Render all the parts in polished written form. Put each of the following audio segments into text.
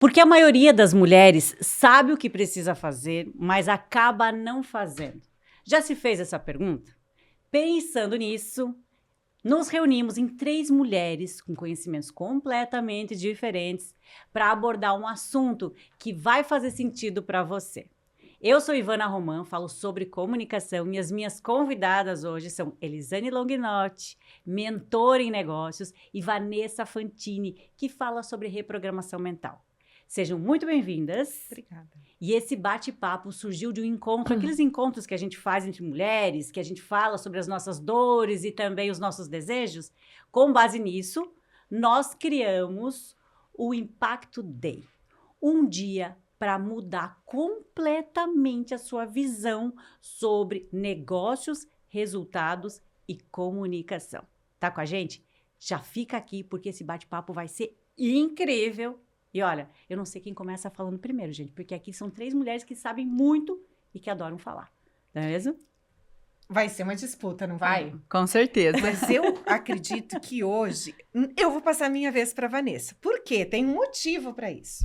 Porque a maioria das mulheres sabe o que precisa fazer, mas acaba não fazendo. Já se fez essa pergunta? Pensando nisso, nos reunimos em 3 mulheres com conhecimentos completamente diferentes para abordar um assunto que vai fazer sentido para você. Eu sou Ivana Roman, falo sobre comunicação e as minhas convidadas hoje são Elisane Longinotti, mentora em negócios, e Vanessa Fantini, que fala sobre reprogramação mental. Sejam muito bem-vindas. Obrigada. E esse bate-papo surgiu de um encontro, aqueles encontros que a gente faz entre mulheres, que a gente fala sobre as nossas dores e também os nossos desejos. Com base nisso, nós criamos o Impacto Day. Um dia para mudar completamente a sua visão sobre negócios, resultados e comunicação. Tá com a gente? Já fica aqui porque esse bate-papo vai ser incrível. E olha, eu não sei quem começa falando primeiro, gente, porque aqui são 3 mulheres que sabem muito e que adoram falar. Não é mesmo? Vai ser uma disputa, não vai? Com certeza. Mas eu acredito que hoje eu vou passar a minha vez para Vanessa. Por quê? Tem um motivo para isso.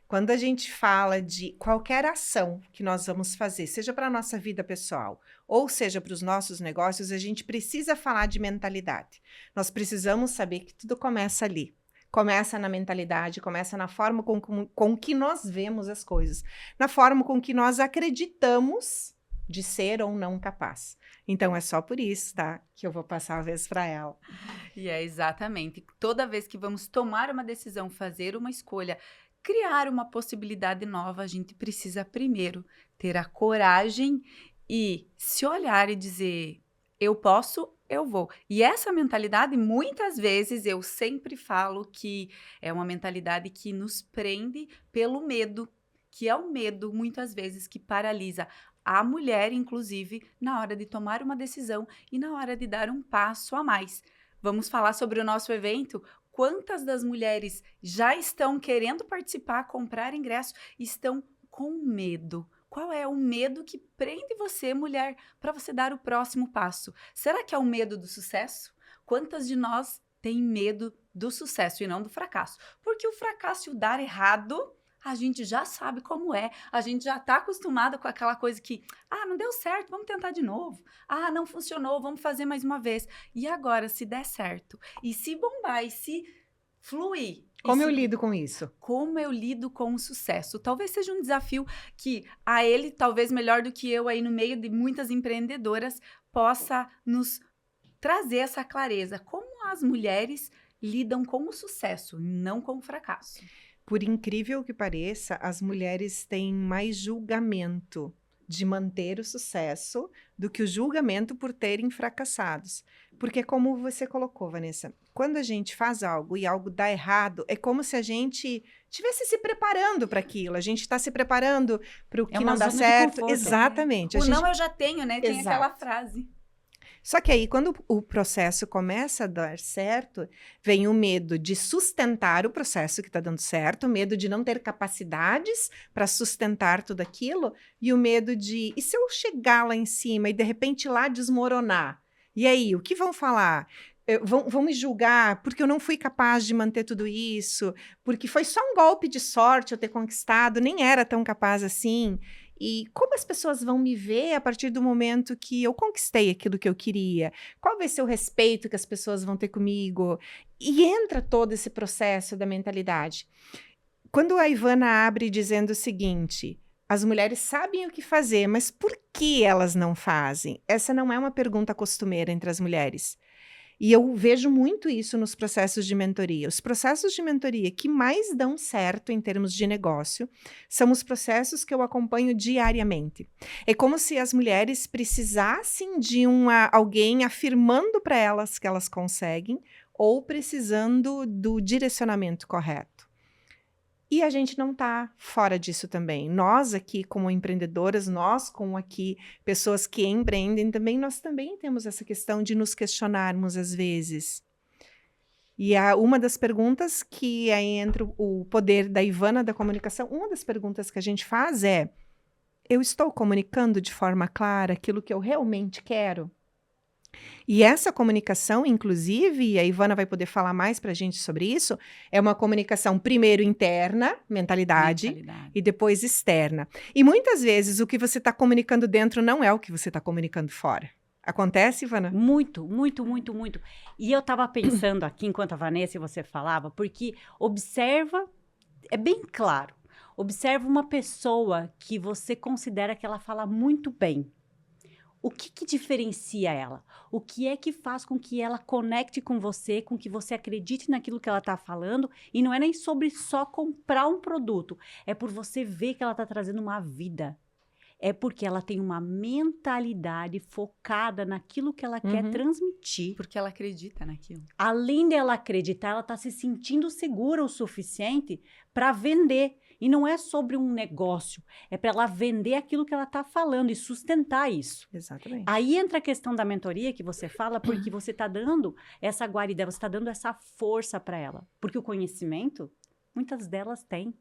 Quando a gente fala de qualquer ação que nós vamos fazer, seja para a nossa vida pessoal ou seja para os nossos negócios, a gente precisa falar de mentalidade. Nós precisamos saber que tudo começa ali. Começa na mentalidade, começa na forma com que nós vemos as coisas, na forma com que nós acreditamos de ser ou não capaz. Então, é só por isso, tá? Que eu vou passar a vez para ela. E é exatamente. Toda vez que vamos tomar uma decisão, fazer uma escolha, criar uma possibilidade nova, a gente precisa primeiro ter a coragem e se olhar e dizer, eu posso, eu vou. E essa mentalidade, muitas vezes, eu sempre falo que é uma mentalidade que nos prende pelo medo, que é o medo, muitas vezes, que paralisa a mulher, inclusive, na hora de tomar uma decisão e na hora de dar um passo a mais. Vamos falar sobre o nosso evento? Quantas das mulheres já estão querendo participar, comprar ingresso, estão com medo? Qual é o medo que prende você, mulher, para você dar o próximo passo? Será que é o medo do sucesso? Quantas de nós têm medo do sucesso e não do fracasso? Porque o fracasso e o dar errado, a gente já sabe como é. A gente já está acostumada com aquela coisa que, não deu certo, vamos tentar de novo. Não funcionou, vamos fazer mais uma vez. E agora, se der certo, e se bombar, e se fluir, como eu lido com isso? Como eu lido com o sucesso? Talvez seja um desafio que a ele, talvez melhor do que eu aí no meio de muitas empreendedoras, possa nos trazer essa clareza. Como as mulheres lidam com o sucesso, não com o fracasso? Por incrível que pareça, as mulheres têm mais julgamento de manter o sucesso do que o julgamento por terem fracassados. Porque como você colocou, Vanessa, quando a gente faz algo e algo dá errado, é como se a gente estivesse se preparando para aquilo. A gente está se preparando para o que não dá certo. Exatamente. O não eu já tenho, né? Tem aquela frase. Só que aí, quando o processo começa a dar certo, vem o medo de sustentar o processo que está dando certo, o medo de não ter capacidades para sustentar tudo aquilo, e o medo de, e se eu chegar lá em cima e de repente lá desmoronar? E aí, o que vão falar? Vão me julgar porque eu não fui capaz de manter tudo isso, porque foi só um golpe de sorte eu ter conquistado, nem era tão capaz assim. E como as pessoas vão me ver a partir do momento que eu conquistei aquilo que eu queria? Qual vai ser o respeito que as pessoas vão ter comigo? E entra todo esse processo da mentalidade. Quando a Ivana abre dizendo o seguinte, as mulheres sabem o que fazer, mas por que elas não fazem? Essa não é uma pergunta costumeira entre as mulheres. E eu vejo muito isso nos processos de mentoria. Os processos de mentoria que mais dão certo em termos de negócio são os processos que eu acompanho diariamente. É como se as mulheres precisassem de alguém afirmando para elas que elas conseguem ou precisando do direcionamento correto. E a gente não está fora disso também. Nós aqui, como empreendedoras, nós como aqui, pessoas que empreendem também, nós também temos essa questão de nos questionarmos às vezes. E uma das perguntas que aí entra o poder da Ivana da comunicação, uma das perguntas que a gente faz é, eu estou comunicando de forma clara aquilo que eu realmente quero? E essa comunicação, inclusive, e a Ivana vai poder falar mais para a gente sobre isso, é uma comunicação primeiro interna, mentalidade, e depois externa. E muitas vezes o que você está comunicando dentro não é o que você está comunicando fora. Acontece, Ivana? Muito, muito, muito, muito. E eu estava pensando aqui, enquanto a Vanessa e você falava, porque observa, é bem claro, observa uma pessoa que você considera que ela fala muito bem. O que diferencia ela? O que é que faz com que ela conecte com você, com que você acredite naquilo que ela está falando? E não é nem sobre só comprar um produto, é por você ver que ela está trazendo uma vida. É porque ela tem uma mentalidade focada naquilo que ela quer transmitir. Porque ela acredita naquilo. Além dela acreditar, ela está se sentindo segura o suficiente para vender. E não é sobre um negócio, é para ela vender aquilo que ela está falando e sustentar isso. Exatamente. Aí entra a questão da mentoria que você fala, porque você está dando essa guarida, você está dando essa força para ela. Porque o conhecimento, muitas delas têm.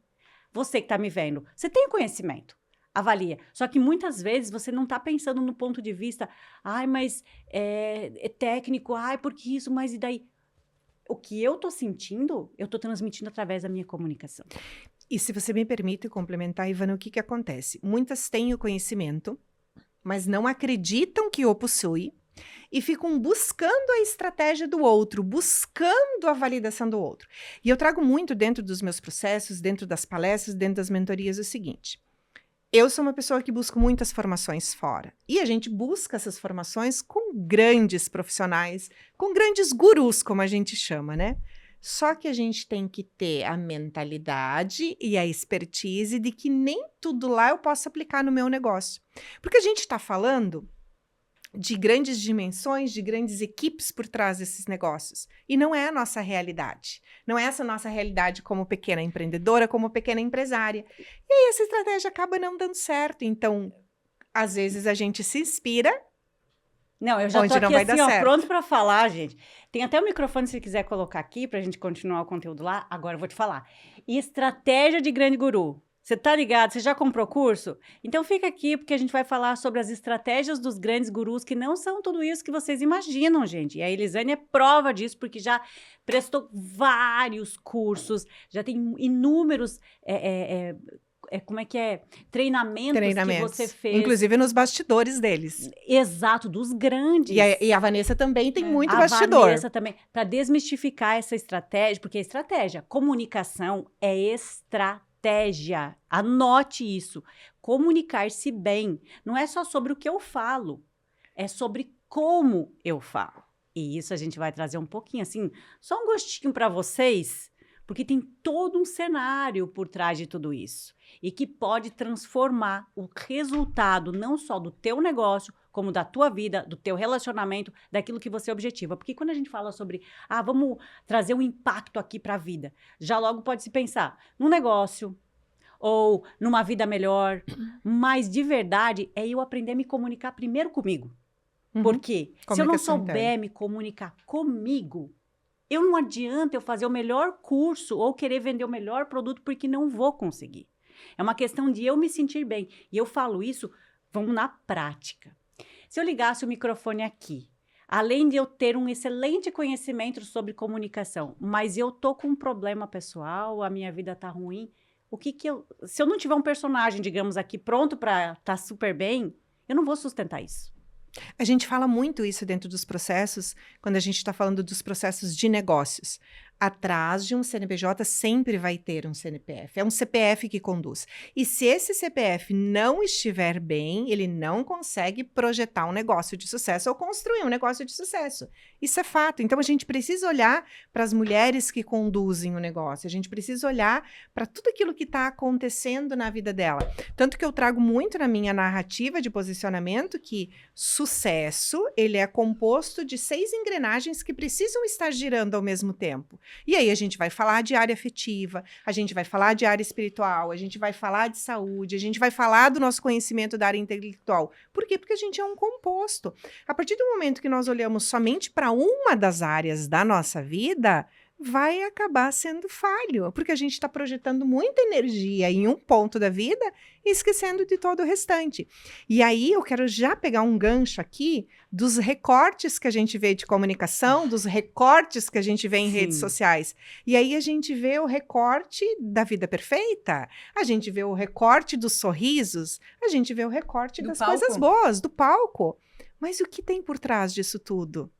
Você que está me vendo, você tem conhecimento. Avalia. Só que muitas vezes você não está pensando no ponto de vista, mas é técnico, porque isso, mas e daí? O que eu estou sentindo, eu estou transmitindo através da minha comunicação. E se você me permite complementar, Ivana, o que acontece? Muitas têm o conhecimento, mas não acreditam que o possui e ficam buscando a estratégia do outro, buscando a validação do outro. E eu trago muito dentro dos meus processos, dentro das palestras, dentro das mentorias, o seguinte: eu sou uma pessoa que busca muitas formações fora. E a gente busca essas formações com grandes profissionais, com grandes gurus, como a gente chama, né? Só que a gente tem que ter a mentalidade e a expertise de que nem tudo lá eu posso aplicar no meu negócio. Porque a gente está falando de grandes dimensões, de grandes equipes por trás desses negócios. E não é a nossa realidade. Não é essa a nossa realidade como pequena empreendedora, como pequena empresária. E aí essa estratégia acaba não dando certo. Então, às vezes a gente se inspira. Não, eu já tô aqui assim, pronto para falar, gente. Tem até o microfone se você quiser colocar aqui pra gente continuar o conteúdo lá. Agora eu vou te falar. Estratégia de grande guru. Você tá ligado? Você já comprou curso? Então fica aqui, porque a gente vai falar sobre as estratégias dos grandes gurus, que não são tudo isso que vocês imaginam, gente. E a Elisane é prova disso, porque já prestou vários cursos, já tem inúmeros... Treinamentos que você fez. Inclusive nos bastidores deles. Exato, dos grandes. E a Vanessa também tem muito bastidor. A Vanessa também. Para desmistificar essa estratégia, porque é estratégia. Comunicação é estratégia. Anote isso. Comunicar-se bem não é só sobre o que eu falo, é sobre como eu falo. E isso a gente vai trazer um pouquinho, assim, só um gostinho para vocês, porque tem todo um cenário por trás de tudo isso. E que pode transformar o resultado não só do teu negócio, como da tua vida, do teu relacionamento, daquilo que você objetiva. Porque quando a gente fala sobre, vamos trazer um impacto aqui para a vida, já logo pode se pensar num negócio ou numa vida melhor. Mas de verdade é eu aprender a me comunicar primeiro comigo. Porque se eu não souber me comunicar comigo, não adianta eu fazer o melhor curso ou querer vender o melhor produto, porque não vou conseguir. É uma questão de eu me sentir bem. E eu falo isso, vamos na prática. Se eu ligasse o microfone aqui, além de eu ter um excelente conhecimento sobre comunicação, mas eu tô com um problema pessoal, a minha vida tá ruim, se eu não tiver um personagem, digamos aqui, pronto para estar super bem, eu não vou sustentar isso. A gente fala muito isso dentro dos processos, quando a gente está falando dos processos de negócios. Atrás de um CNPJ sempre vai ter um CNPF. É um CPF que conduz. E se esse CPF não estiver bem, ele não consegue projetar um negócio de sucesso ou construir um negócio de sucesso. Isso é fato. Então, a gente precisa olhar para as mulheres que conduzem o negócio. A gente precisa olhar para tudo aquilo que está acontecendo na vida dela. Tanto que eu trago muito na minha narrativa de posicionamento que sucesso, ele é composto de 6 engrenagens que precisam estar girando ao mesmo tempo. E aí a gente vai falar de área afetiva, a gente vai falar de área espiritual, a gente vai falar de saúde, a gente vai falar do nosso conhecimento da área intelectual. Por quê? Porque a gente é um composto. A partir do momento que nós olhamos somente para uma das áreas da nossa vida, vai acabar sendo falho, porque a gente está projetando muita energia em um ponto da vida e esquecendo de todo o restante. E aí eu quero já pegar um gancho aqui dos recortes que a gente vê de comunicação, dos recortes que a gente vê em redes sociais. E aí a gente vê o recorte da vida perfeita, a gente vê o recorte dos sorrisos, a gente vê o recorte das coisas boas, do palco. Mas o que tem por trás disso tudo?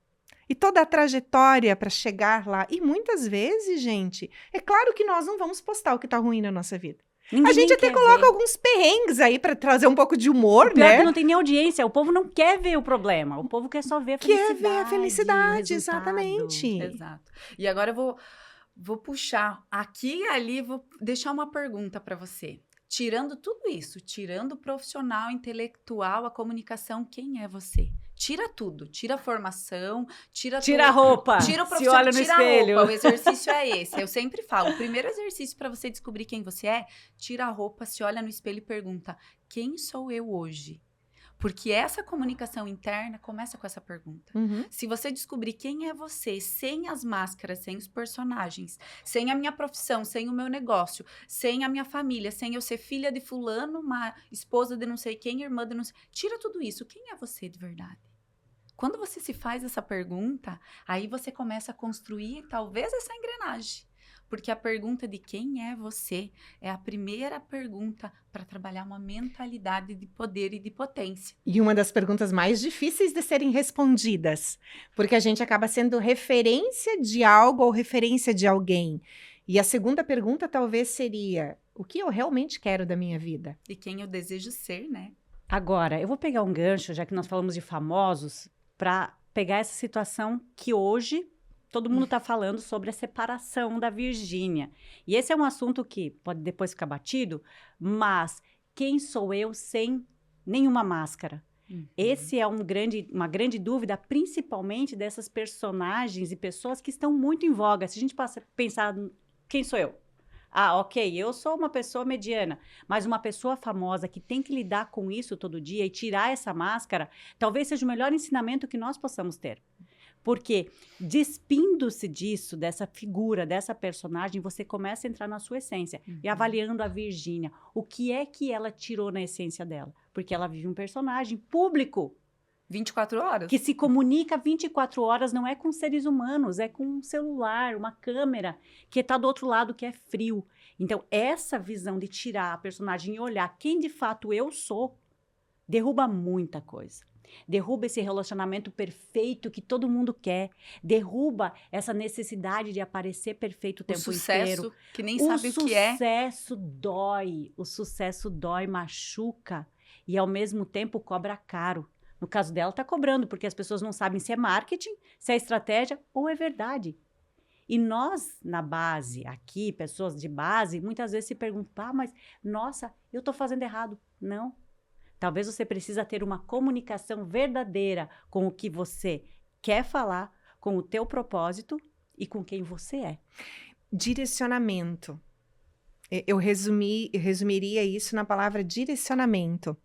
E toda a trajetória para chegar lá. E muitas vezes, gente, é claro que nós não vamos postar o que tá ruim na nossa vida. A gente até coloca alguns perrengues aí para trazer um pouco de humor, pior né? Que não tem nem audiência. O povo não quer ver o problema. O povo quer só ver a felicidade. Quer ver a felicidade, exatamente. Exato. E agora eu vou puxar aqui e ali, vou deixar uma pergunta para você. Tirando tudo isso, tirando o profissional, intelectual, a comunicação, quem é você? Tira tudo, tira a formação, tira a roupa, tira o profissional, se olha no espelho. A roupa, o exercício é esse. Eu sempre falo, o primeiro exercício para você descobrir quem você é, tira a roupa, se olha no espelho e pergunta, quem sou eu hoje? Porque essa comunicação interna começa com essa pergunta. Se você descobrir quem é você, sem as máscaras, sem os personagens, sem a minha profissão, sem o meu negócio, sem a minha família, sem eu ser filha de fulano, uma esposa de não sei quem, irmã de não sei... Tira tudo isso. Quem é você de verdade? Quando você se faz essa pergunta, aí você começa a construir talvez essa engrenagem. Porque a pergunta de quem é você é a primeira pergunta para trabalhar uma mentalidade de poder e de potência. E uma das perguntas mais difíceis de serem respondidas, porque a gente acaba sendo referência de algo ou referência de alguém. E a segunda pergunta talvez seria, o que eu realmente quero da minha vida? E quem eu desejo ser, né? Agora, eu vou pegar um gancho, já que nós falamos de famosos, para pegar essa situação que hoje... Todo mundo está falando sobre a separação da Virgínia. E esse é um assunto que pode depois ficar batido, mas quem sou eu sem nenhuma máscara? Esse é uma grande dúvida, principalmente dessas personagens e pessoas que estão muito em voga. Se a gente pensar, quem sou eu? Ah, ok, eu sou uma pessoa mediana, mas uma pessoa famosa que tem que lidar com isso todo dia e tirar essa máscara, talvez seja o melhor ensinamento que nós possamos ter. Porque despindo-se disso, dessa figura, dessa personagem, você começa a entrar na sua essência. E avaliando a Virgínia, o que é que ela tirou na essência dela? Porque ela vive um personagem público. 24 horas. Que se comunica 24 horas, não é com seres humanos, é com um celular, uma câmera, que está do outro lado, que é frio. Então, essa visão de tirar a personagem e olhar quem de fato eu sou, derruba muita coisa. Derruba esse relacionamento perfeito que todo mundo quer. Derruba essa necessidade de aparecer perfeito o tempo inteiro. Que nem sabe o que é. O sucesso dói, machuca e ao mesmo tempo cobra caro. No caso dela, tá cobrando, porque as pessoas não sabem se é marketing, se é estratégia ou é verdade. E nós, na base, aqui, pessoas de base, muitas vezes se perguntam, mas, nossa, eu tô fazendo errado. Não. Talvez você precisa ter uma comunicação verdadeira com o que você quer falar, com o teu propósito e com quem você é. Direcionamento. Eu resumiria isso na palavra direcionamento.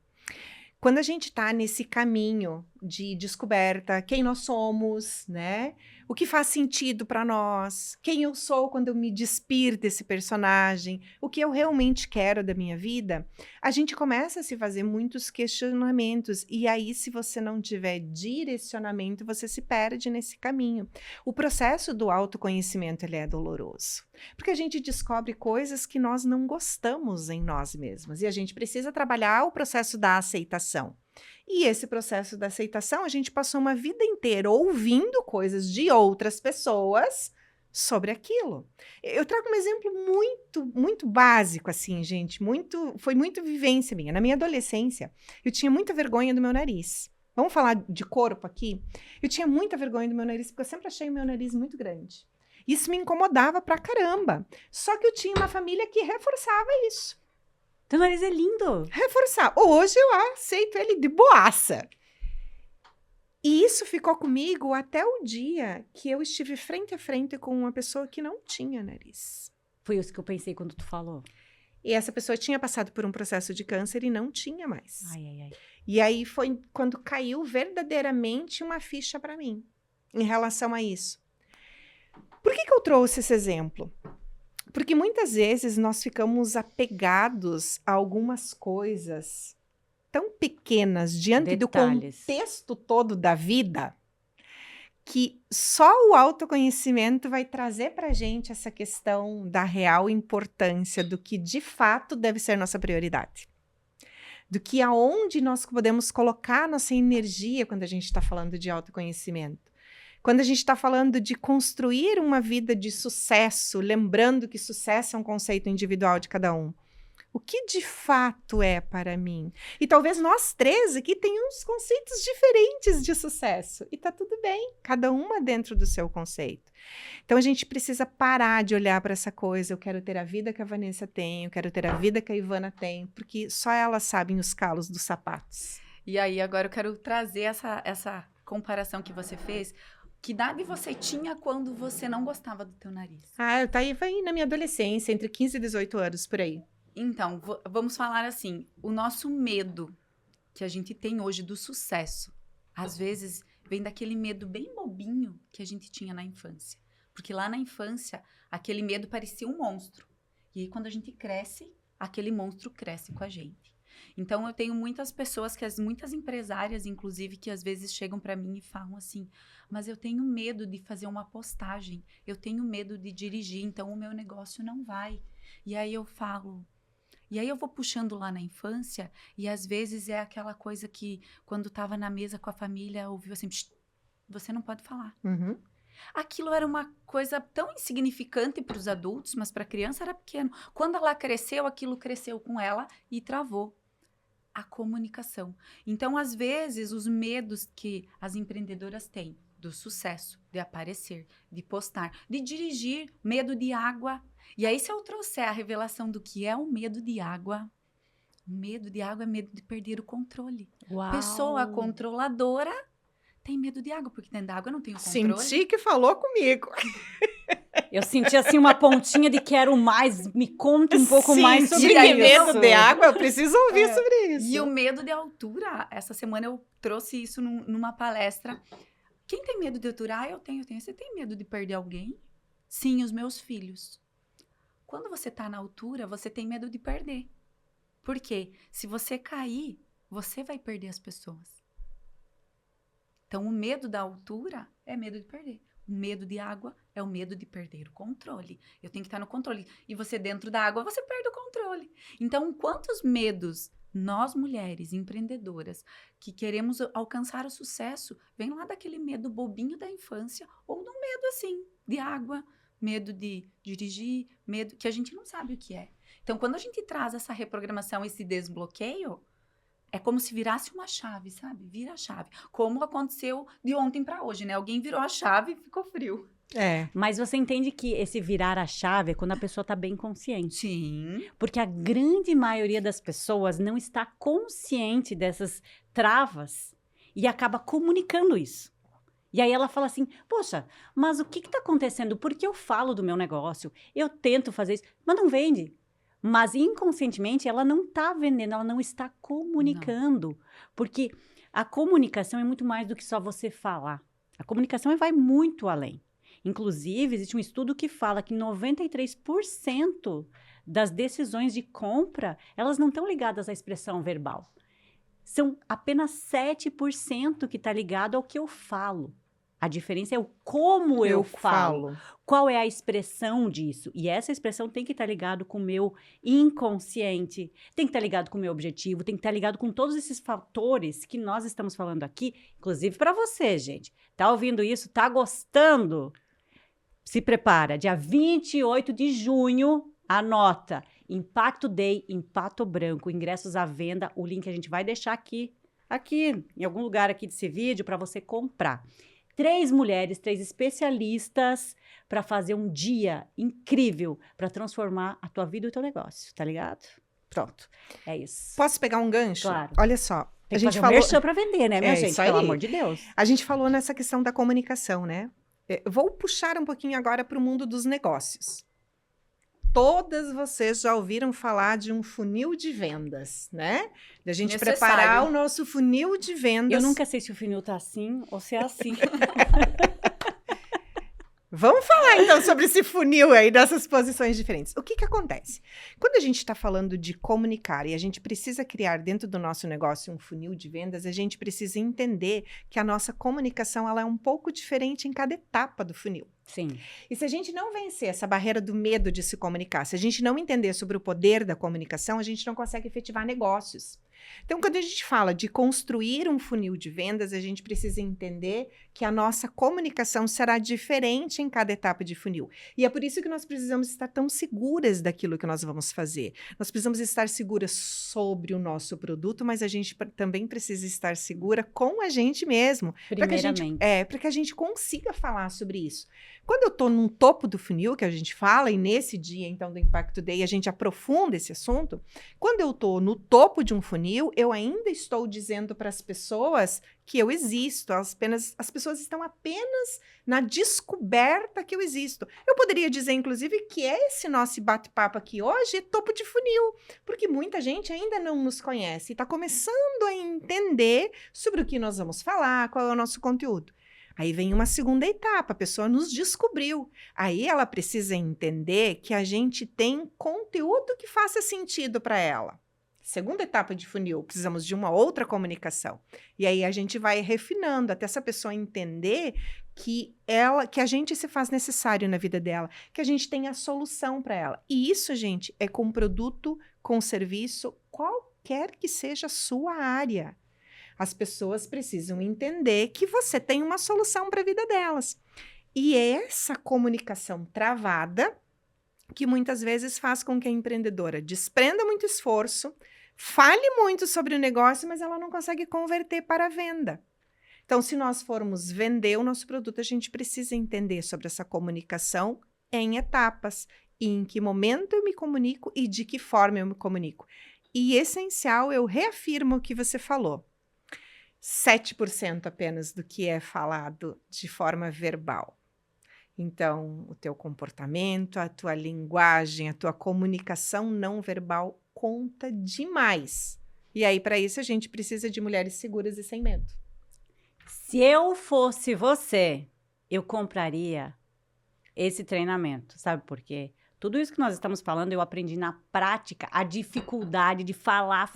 Quando a gente está nesse caminho de descoberta, quem nós somos, né? O que faz sentido para nós, quem eu sou quando eu me despir desse personagem, o que eu realmente quero da minha vida, a gente começa a se fazer muitos questionamentos. E aí, se você não tiver direcionamento, você se perde nesse caminho. O processo do autoconhecimento, ele é doloroso. Porque a gente descobre coisas que nós não gostamos em nós mesmos. E a gente precisa trabalhar o processo da aceitação. E esse processo da aceitação, a gente passou uma vida inteira ouvindo coisas de outras pessoas sobre aquilo. Eu trago um exemplo muito básico, assim, gente. Foi muito vivência minha. Na minha adolescência, eu tinha muita vergonha do meu nariz. Vamos falar de corpo aqui? Eu tinha muita vergonha do meu nariz, porque eu sempre achei o meu nariz muito grande. Isso me incomodava pra caramba. Só que eu tinha uma família que reforçava isso. Teu nariz é lindo. Reforçar. Hoje eu aceito ele de boaça. E isso ficou comigo até o dia que eu estive frente a frente com uma pessoa que não tinha nariz. Foi isso que eu pensei quando tu falou. E essa pessoa tinha passado por um processo de câncer e não tinha mais. Ai. E aí foi quando caiu verdadeiramente uma ficha para mim em relação a isso. Por que eu trouxe esse exemplo? Porque muitas vezes nós ficamos apegados a algumas coisas tão pequenas diante Detalhes. do contexto todo da vida, que só o autoconhecimento vai trazer para a gente essa questão da real importância do que de fato deve ser nossa prioridade. Do que aonde nós podemos colocar nossa energia quando a gente está falando de autoconhecimento. Quando a gente está falando de construir uma vida de sucesso, lembrando que sucesso é um conceito individual de cada um. O que de fato é para mim? E talvez nós três aqui tenhamos conceitos diferentes de sucesso. E tá tudo bem, cada uma dentro do seu conceito. Então a gente precisa parar de olhar para essa coisa. Eu quero ter a vida que a Vanessa tem, eu quero ter a vida que a Ivana tem, porque só elas sabem os calos dos sapatos. E aí, agora eu quero trazer essa comparação que você fez. Que idade você tinha quando você não gostava do teu nariz? Eu tava aí na minha adolescência, entre 15 e 18 anos, por aí. Então, vamos falar assim, o nosso medo que a gente tem hoje do sucesso, às vezes vem daquele medo bem bobinho que a gente tinha na infância. Porque lá na infância, aquele medo parecia um monstro. E aí, quando a gente cresce, aquele monstro cresce com a gente. Então, eu tenho muitas pessoas, muitas empresárias, inclusive, que às vezes chegam para mim e falam assim, mas eu tenho medo de fazer uma postagem, eu tenho medo de dirigir, então o meu negócio não vai. E aí eu falo... E aí eu vou puxando lá na infância e às vezes é aquela coisa que quando estava na mesa com a família ouviu assim, você não pode falar. Uhum. Aquilo era uma coisa tão insignificante para os adultos, mas para a criança era pequeno. Quando ela cresceu, aquilo cresceu com ela e travou a comunicação. Então, às vezes, os medos que as empreendedoras têm do sucesso, de aparecer, de postar, de dirigir, medo de água. E aí, se eu trouxer a revelação do que é o medo de água, o medo de água é medo de perder o controle. Uau. Pessoa controladora tem medo de água, porque dentro da água não tem o controle. Senti que falou comigo. Eu senti assim uma pontinha de quero mais, me conta um pouco mais sobre que isso. medo de água, eu preciso ouvir sobre isso. E o medo de altura, essa semana eu trouxe isso numa palestra. Quem tem medo de altura? Eu tenho. Você tem medo de perder alguém? Sim, os meus filhos. Quando você tá na altura, você tem medo de perder. Por quê? Se você cair, você vai perder as pessoas. Então, o medo da altura é medo de perder. O medo de água é o medo de perder o controle. Eu tenho que estar no controle. E você dentro da água, você perde o controle. Então, quantos medos nós, mulheres empreendedoras, que queremos alcançar o sucesso, vem lá daquele medo bobinho da infância, ou do medo, assim, de água, medo de dirigir, medo que a gente não sabe o que é. Então, quando a gente traz essa reprogramação, esse desbloqueio, é como se virasse uma chave, sabe? Vira a chave. Como aconteceu de ontem para hoje, né? Alguém virou a chave e ficou frio. Mas você entende que esse virar a chave é quando a pessoa está bem consciente. Sim. Porque a grande maioria das pessoas não está consciente dessas travas e acaba comunicando isso. E aí ela fala assim, poxa, mas o que está acontecendo? Por que eu falo do meu negócio? Eu tento fazer isso, mas não vende. Mas inconscientemente ela não está vendendo, ela não está comunicando. Não. Porque a comunicação é muito mais do que só você falar. A comunicação vai muito além. Inclusive, existe um estudo que fala que 93% das decisões de compra, elas não estão ligadas à expressão verbal. São apenas 7% que está ligado ao que eu falo. A diferença é o como eu falo. Qual é a expressão disso? E essa expressão tem que estar ligado com o meu inconsciente, tem que estar ligado com o meu objetivo, tem que estar ligado com todos esses fatores que nós estamos falando aqui, inclusive para você, gente. Tá ouvindo isso? Tá gostando? Se prepara, dia 28 de junho, anota, Impacto Day, em Pato Branco, ingressos à venda, o link a gente vai deixar aqui, em algum lugar aqui desse vídeo para você comprar. 3 mulheres, 3 especialistas para fazer um dia incrível para transformar a tua vida e o teu negócio, tá ligado? Pronto, é isso. Posso pegar um gancho? Claro. Olha só. Tem que fazer um merchan para vender, né, minha gente? Pelo amor de Deus. A gente falou nessa questão da comunicação, né? Eu vou puxar um pouquinho agora para o mundo dos negócios. Todas vocês já ouviram falar de um funil de vendas, né? Da gente preparar o nosso funil de vendas. Eu nunca sei se o funil tá assim ou se é assim. Vamos falar então sobre esse funil aí, dessas posições diferentes. O que que acontece? Quando a gente está falando de comunicar e a gente precisa criar dentro do nosso negócio um funil de vendas, a gente precisa entender que a nossa comunicação ela é um pouco diferente em cada etapa do funil. Sim. E se a gente não vencer essa barreira do medo de se comunicar, se a gente não entender sobre o poder da comunicação, a gente não consegue efetivar negócios. Então, quando a gente fala de construir um funil de vendas, a gente precisa entender que a nossa comunicação será diferente em cada etapa de funil. E é por isso que nós precisamos estar tão seguras daquilo que nós vamos fazer. Nós precisamos estar seguras sobre o nosso produto, mas a gente também precisa estar segura com a gente mesmo. Primeiramente. Para que a gente consiga falar sobre isso. Quando eu estou no topo do funil, que a gente fala, e nesse dia, então, do Impact Day, a gente aprofunda esse assunto, quando eu estou no topo de um funil, eu ainda estou dizendo para as pessoas que eu existo, as pessoas estão apenas na descoberta que eu existo. Eu poderia dizer, inclusive, que esse nosso bate-papo aqui hoje é topo de funil, porque muita gente ainda não nos conhece e está começando a entender sobre o que nós vamos falar, qual é o nosso conteúdo. Aí vem uma segunda etapa, a pessoa nos descobriu. Aí ela precisa entender que a gente tem conteúdo que faça sentido para ela. Segunda etapa de funil, precisamos de uma outra comunicação. E aí a gente vai refinando até essa pessoa entender que a gente se faz necessário na vida dela, que a gente tem a solução para ela. E isso, gente, é com produto, com serviço, qualquer que seja a sua área. As pessoas precisam entender que você tem uma solução para a vida delas. E é essa comunicação travada que muitas vezes faz com que a empreendedora desprenda muito esforço, fale muito sobre o negócio, mas ela não consegue converter para a venda. Então, se nós formos vender o nosso produto, a gente precisa entender sobre essa comunicação em etapas, e em que momento eu me comunico e de que forma eu me comunico. E essencial, eu reafirmo o que você falou. 7% apenas do que é falado de forma verbal. Então, o teu comportamento, a tua linguagem, a tua comunicação não verbal conta demais. E aí, para isso, a gente precisa de mulheres seguras e sem medo. Se eu fosse você, eu compraria esse treinamento. Sabe por quê? Tudo isso que nós estamos falando, eu aprendi na prática, a dificuldade de falar.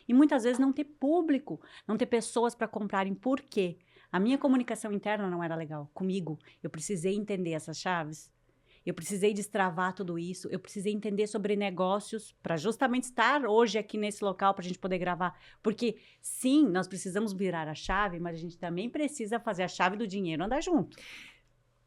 E muitas vezes não ter público, não ter pessoas para comprarem. Por quê? A minha comunicação interna não era legal comigo. Eu precisei entender essas chaves. Eu precisei destravar tudo isso. Eu precisei entender sobre negócios para justamente estar hoje aqui nesse local para a gente poder gravar. Porque, sim, nós precisamos virar a chave, mas a gente também precisa fazer a chave do dinheiro andar junto.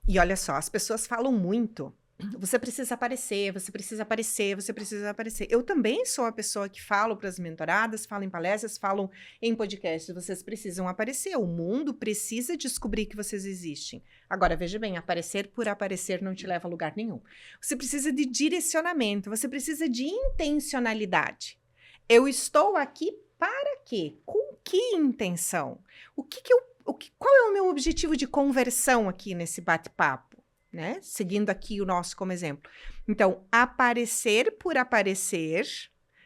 E olha só, as pessoas falam muito. Você precisa aparecer, você precisa aparecer, você precisa aparecer. Eu também sou a pessoa que falo para as mentoradas, falo em palestras, falo em podcasts. Vocês precisam aparecer. O mundo precisa descobrir que vocês existem. Agora, veja bem, aparecer por aparecer não te leva a lugar nenhum. Você precisa de direcionamento, você precisa de intencionalidade. Eu estou aqui para quê? Com que intenção? Qual é o meu objetivo de conversão aqui nesse bate-papo? Né? Seguindo aqui o nosso como exemplo. Então, aparecer por aparecer,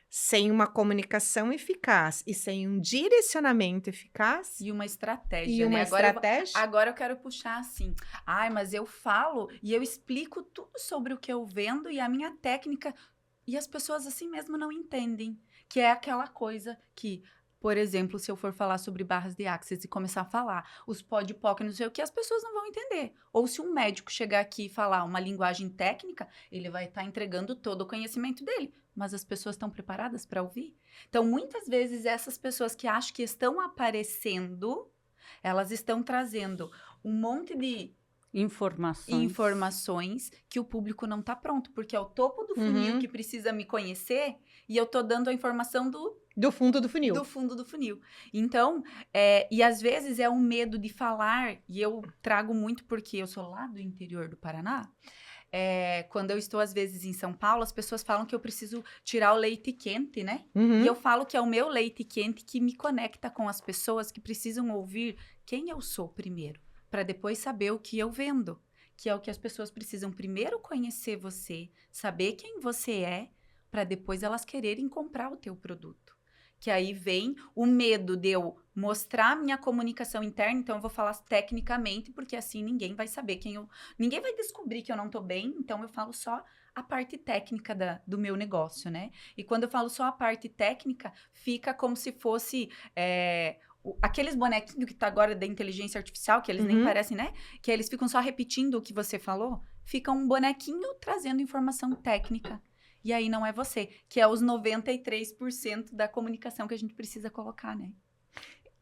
sem uma comunicação eficaz e sem um direcionamento eficaz. E uma estratégia, E uma né? estratégia. Agora eu quero puxar assim. Ai, mas eu falo e eu explico tudo sobre o que eu vendo e a minha técnica. E as pessoas assim mesmo não entendem. Que é aquela coisa que... Por exemplo, se eu for falar sobre barras de Access e começar a falar os POC, não sei o que, as pessoas não vão entender. Ou se um médico chegar aqui e falar uma linguagem técnica, ele vai estar entregando todo o conhecimento dele. Mas as pessoas estão preparadas para ouvir? Então, muitas vezes, essas pessoas que acham que estão aparecendo, elas estão trazendo um monte de informações que o público não está pronto. Porque é o topo do funil que precisa me conhecer e eu tô dando a informação do fundo do funil. Do fundo do funil. Então, e às vezes é um medo de falar, e eu trago muito porque eu sou lá do interior do Paraná. Quando eu estou, às vezes, em São Paulo, as pessoas falam que eu preciso tirar o leite quente, né? E eu falo que é o meu leite quente que me conecta com as pessoas que precisam ouvir quem eu sou primeiro, para depois saber o que eu vendo. Que é o que as pessoas precisam primeiro conhecer você, saber quem você é, para depois elas quererem comprar o teu produto. Que aí vem o medo de eu mostrar minha comunicação interna, então eu vou falar tecnicamente, porque assim ninguém vai saber ninguém vai descobrir que eu não tô bem, então eu falo só a parte técnica do meu negócio, né? E quando eu falo só a parte técnica, fica como se fosse aqueles bonequinhos que tá agora da inteligência artificial, que eles nem parecem, né? Que eles ficam só repetindo o que você falou, fica um bonequinho trazendo informação técnica. E aí não é você, que é os 93% da comunicação que a gente precisa colocar, né?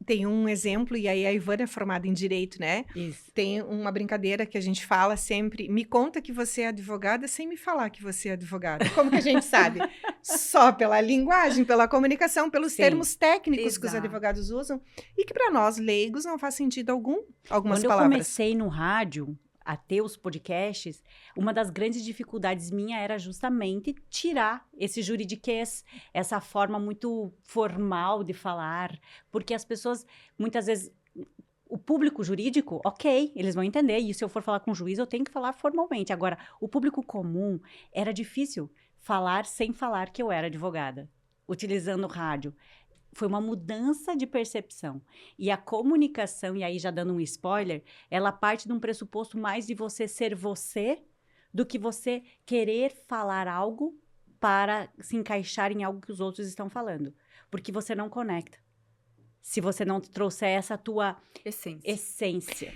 Tem um exemplo, e aí a Ivana é formada em Direito, né? Isso. Tem uma brincadeira que a gente fala sempre, me conta que você é advogada sem me falar que você é advogada. Como que a gente sabe? Só pela linguagem, pela comunicação, pelos termos técnicos que os advogados usam, e que para nós, leigos, não faz sentido algumas palavras. Quando eu comecei no rádio a ter os podcasts, uma das grandes dificuldades minha era justamente tirar esse juridiquês, essa forma muito formal de falar, porque as pessoas, muitas vezes, o público jurídico, ok, eles vão entender, e se eu for falar com o juiz, eu tenho que falar formalmente. Agora, o público comum, era difícil falar sem falar que eu era advogada, utilizando o rádio. Foi uma mudança de percepção. E a comunicação, e aí já dando um spoiler, ela parte de um pressuposto mais de você ser você do que você querer falar algo para se encaixar em algo que os outros estão falando. Porque você não conecta. Se você não trouxer essa tua essência.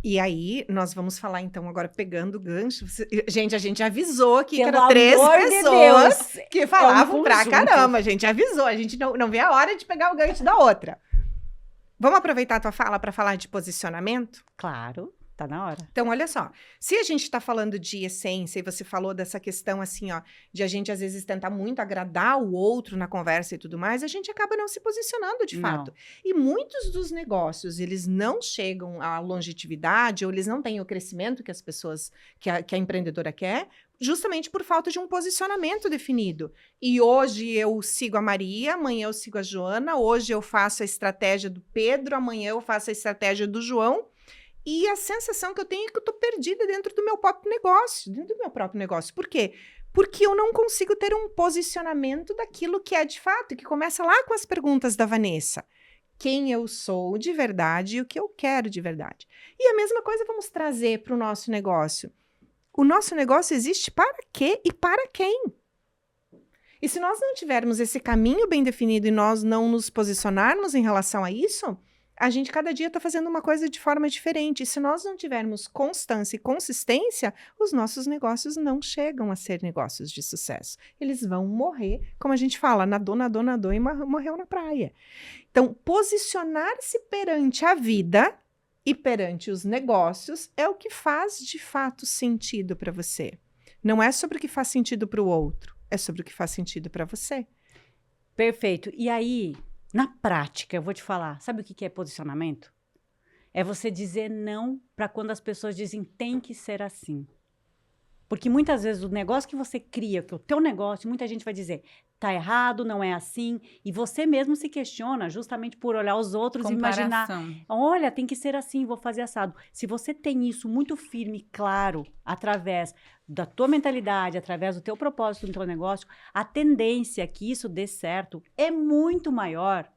E aí, nós vamos falar, então, agora pegando o gancho. Gente, a gente avisou que Pelo eram 3 amor de pessoas Deus, que falavam é um pra conjunto. caramba. A gente avisou, a gente não vê a hora de pegar o gancho da outra. Vamos aproveitar a tua fala para falar de posicionamento? Claro, tá na hora. Então, olha só, se a gente está falando de essência, e você falou dessa questão assim, ó, de a gente às vezes tentar muito agradar o outro na conversa e tudo mais, a gente acaba não se posicionando de fato. E muitos dos negócios, eles não chegam à longevidade, ou eles não têm o crescimento que as pessoas, que a empreendedora quer, justamente por falta de um posicionamento definido. E hoje eu sigo a Maria, amanhã eu sigo a Joana, hoje eu faço a estratégia do Pedro, amanhã eu faço a estratégia do João. E a sensação que eu tenho é que eu tô perdida dentro do meu próprio negócio. Por quê? Porque eu não consigo ter um posicionamento daquilo que é de fato, que começa lá com as perguntas da Vanessa. Quem eu sou de verdade e o que eu quero de verdade. E a mesma coisa vamos trazer para o nosso negócio. O nosso negócio existe para quê e para quem? E se nós não tivermos esse caminho bem definido e nós não nos posicionarmos em relação a isso, a gente cada dia está fazendo uma coisa de forma diferente. E se nós não tivermos constância e consistência, os nossos negócios não chegam a ser negócios de sucesso. Eles vão morrer, como a gente fala, nadou e morreu na praia. Então, posicionar-se perante a vida e perante os negócios é o que faz de fato sentido para você. Não é sobre o que faz sentido para o outro, é sobre o que faz sentido para você. Perfeito. E aí, na prática, eu vou te falar, sabe o que é posicionamento? É você dizer não para quando as pessoas dizem tem que ser assim. Porque muitas vezes o negócio que você cria, que é o teu negócio, muita gente vai dizer, tá errado, não é assim, e você mesmo se questiona justamente por olhar os outros e imaginar, olha, tem que ser assim, vou fazer assado. Se você tem isso muito firme e claro, através da tua mentalidade, através do teu propósito no teu negócio, a tendência que isso dê certo é muito maior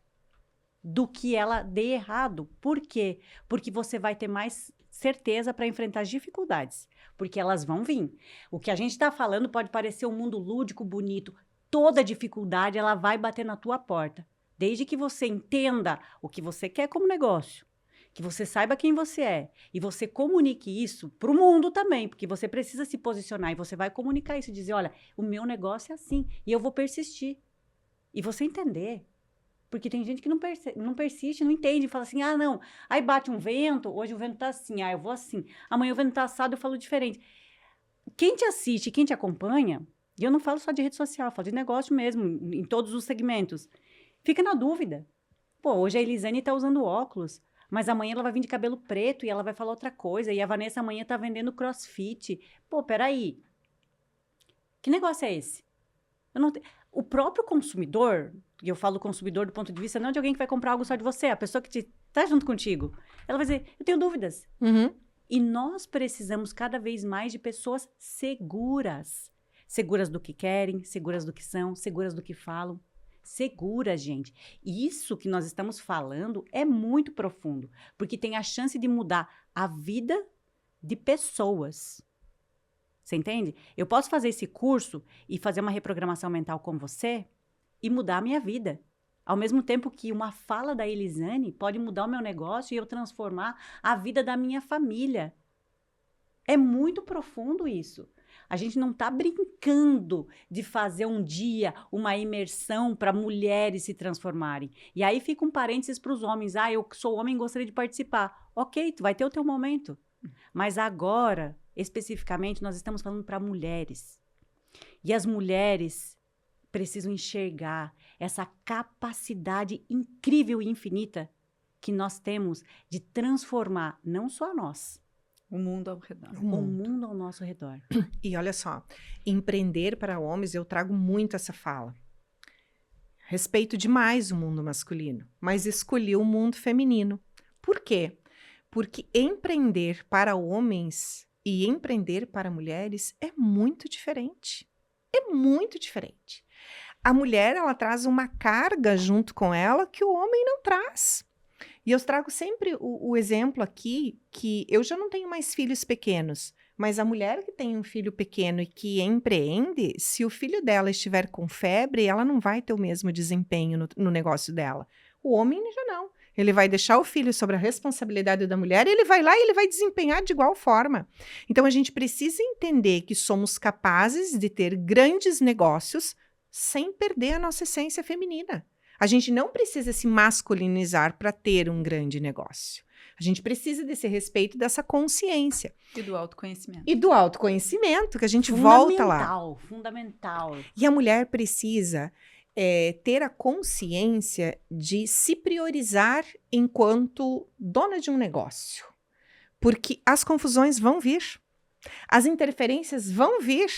do que ela dê errado. Por quê? Porque você vai ter mais certeza para enfrentar as dificuldades, porque elas vão vir. O que a gente está falando pode parecer um mundo lúdico, bonito. Toda dificuldade, ela vai bater na tua porta. Desde que você entenda o que você quer como negócio, que você saiba quem você é, e você comunique isso para o mundo também, porque você precisa se posicionar, e você vai comunicar isso, e dizer, olha, o meu negócio é assim, e eu vou persistir. E você entender. Porque tem gente que não persiste, não entende, fala assim, ah, não, aí bate um vento, hoje o vento tá assim, eu vou assim, amanhã o vento tá assado, eu falo diferente. Quem te assiste, quem te acompanha, e eu não falo só de rede social, eu falo de negócio mesmo, em todos os segmentos, fica na dúvida. Pô, hoje a Elisane tá usando óculos, mas amanhã ela vai vir de cabelo preto e ela vai falar outra coisa, e a Vanessa amanhã tá vendendo crossfit. Pô, peraí, que negócio é esse? Eu não O próprio consumidor, e eu falo consumidor do ponto de vista não de alguém que vai comprar algo só de você, a pessoa que tá junto contigo, ela vai dizer, eu tenho dúvidas. E nós precisamos cada vez mais de pessoas seguras. Seguras do que querem, seguras do que são, seguras do que falam, segura, gente. E isso que nós estamos falando é muito profundo, porque tem a chance de mudar a vida de pessoas. Você entende? Eu posso fazer esse curso e fazer uma reprogramação mental com você e mudar a minha vida. Ao mesmo tempo que uma fala da Elisane pode mudar o meu negócio e eu transformar a vida da minha família. É muito profundo isso. A gente não está brincando de fazer um dia uma imersão para mulheres se transformarem. E aí fica um parênteses para os homens. Ah, eu sou homem e gostaria de participar. Ok, tu vai ter o teu momento. Mas agora, especificamente, nós estamos falando para mulheres. E as mulheres precisam enxergar essa capacidade incrível e infinita que nós temos de transformar não só nós, O mundo ao redor. o mundo ao nosso redor. E olha só, empreender para homens, eu trago muito essa fala. Respeito demais o mundo masculino, mas escolhi o mundo feminino. Por quê? Porque empreender para homens e empreender para mulheres é muito diferente. É muito diferente. A mulher, ela traz uma carga junto com ela que o homem não traz. E eu trago sempre o exemplo aqui que eu já não tenho mais filhos pequenos, mas a mulher que tem um filho pequeno e que empreende, se o filho dela estiver com febre, ela não vai ter o mesmo desempenho no negócio dela. O homem já não. Ele vai deixar o filho sobre a responsabilidade da mulher e ele vai lá e ele vai desempenhar de igual forma. Então, a gente precisa entender que somos capazes de ter grandes negócios sem perder a nossa essência feminina. A gente não precisa se masculinizar para ter um grande negócio. A gente precisa desse respeito, dessa consciência. E do autoconhecimento. E do autoconhecimento, que a gente volta lá. Fundamental. E a mulher precisa ter a consciência de se priorizar enquanto dona de um negócio. Porque as confusões vão vir. As interferências vão vir.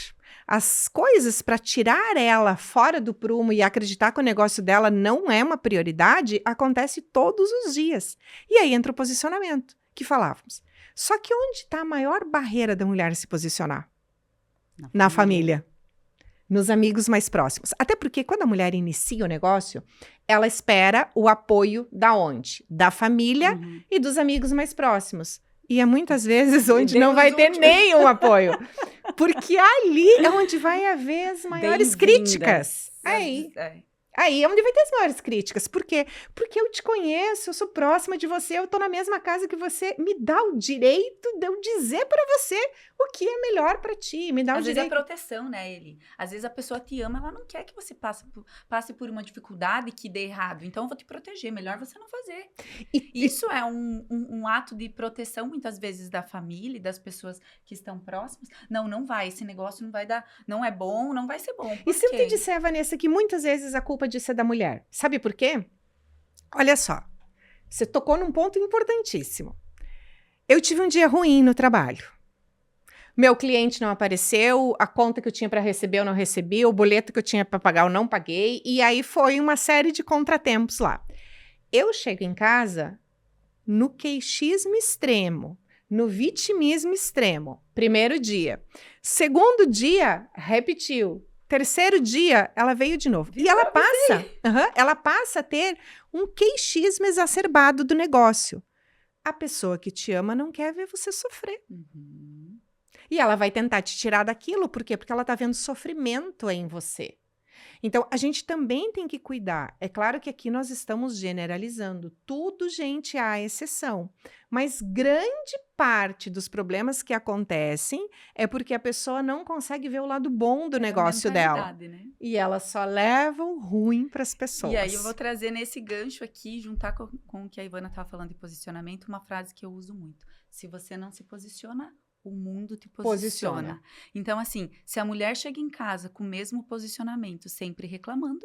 As coisas para tirar ela fora do prumo e acreditar que o negócio dela não é uma prioridade, acontece todos os dias. E aí entra o posicionamento, que falávamos. Só que onde está a maior barreira da mulher se posicionar? Na família. Nos amigos mais próximos. Até porque quando a mulher inicia o negócio, ela espera o apoio da onde? Da família e dos amigos mais próximos. E é muitas vezes onde não vai ter nenhum apoio. Porque ali é onde vai haver as maiores críticas. Aí é onde vai ter as maiores críticas. Por quê? Porque eu te conheço, eu sou próxima de você, eu tô na mesma casa que você. Me dá o direito de eu dizer pra você o que é melhor pra ti. Me dá o direito. Às vezes é proteção, né, Eli? Às vezes a pessoa te ama, ela não quer que você passe por uma dificuldade que dê errado. Então eu vou te proteger, melhor você não fazer. Isso é um ato de proteção, muitas vezes, da família e das pessoas que estão próximas. Não vai, esse negócio não vai dar, não é bom, não vai ser bom. E se eu te disser, Vanessa, que muitas vezes a culpa disso é da mulher? Sabe por quê? Olha só, você tocou num ponto importantíssimo. Eu tive um dia ruim no trabalho. Meu cliente não apareceu, a conta que eu tinha para receber eu não recebi, o boleto que eu tinha para pagar eu não paguei, e aí foi uma série de contratempos lá. Eu chego em casa no queixismo extremo, no vitimismo extremo. Primeiro dia. Segundo dia, repetiu. Terceiro dia, ela veio de novo. E ela passa a ter um queixismo exacerbado do negócio. A pessoa que te ama não quer ver você sofrer. E ela vai tentar te tirar daquilo. Por quê? Porque ela está vendo sofrimento em você. Então, a gente também tem que cuidar. É claro que aqui nós estamos generalizando. Tudo, gente, há exceção. Mas grande parte dos problemas que acontecem é porque a pessoa não consegue ver o lado bom do negócio dela. Né? E ela só leva o ruim para as pessoas. E aí eu vou trazer nesse gancho aqui, juntar com o que a Ivana estava falando de posicionamento, uma frase que eu uso muito. Se você não se posiciona, o mundo te posiciona. Então, assim, se a mulher chega em casa com o mesmo posicionamento, sempre reclamando,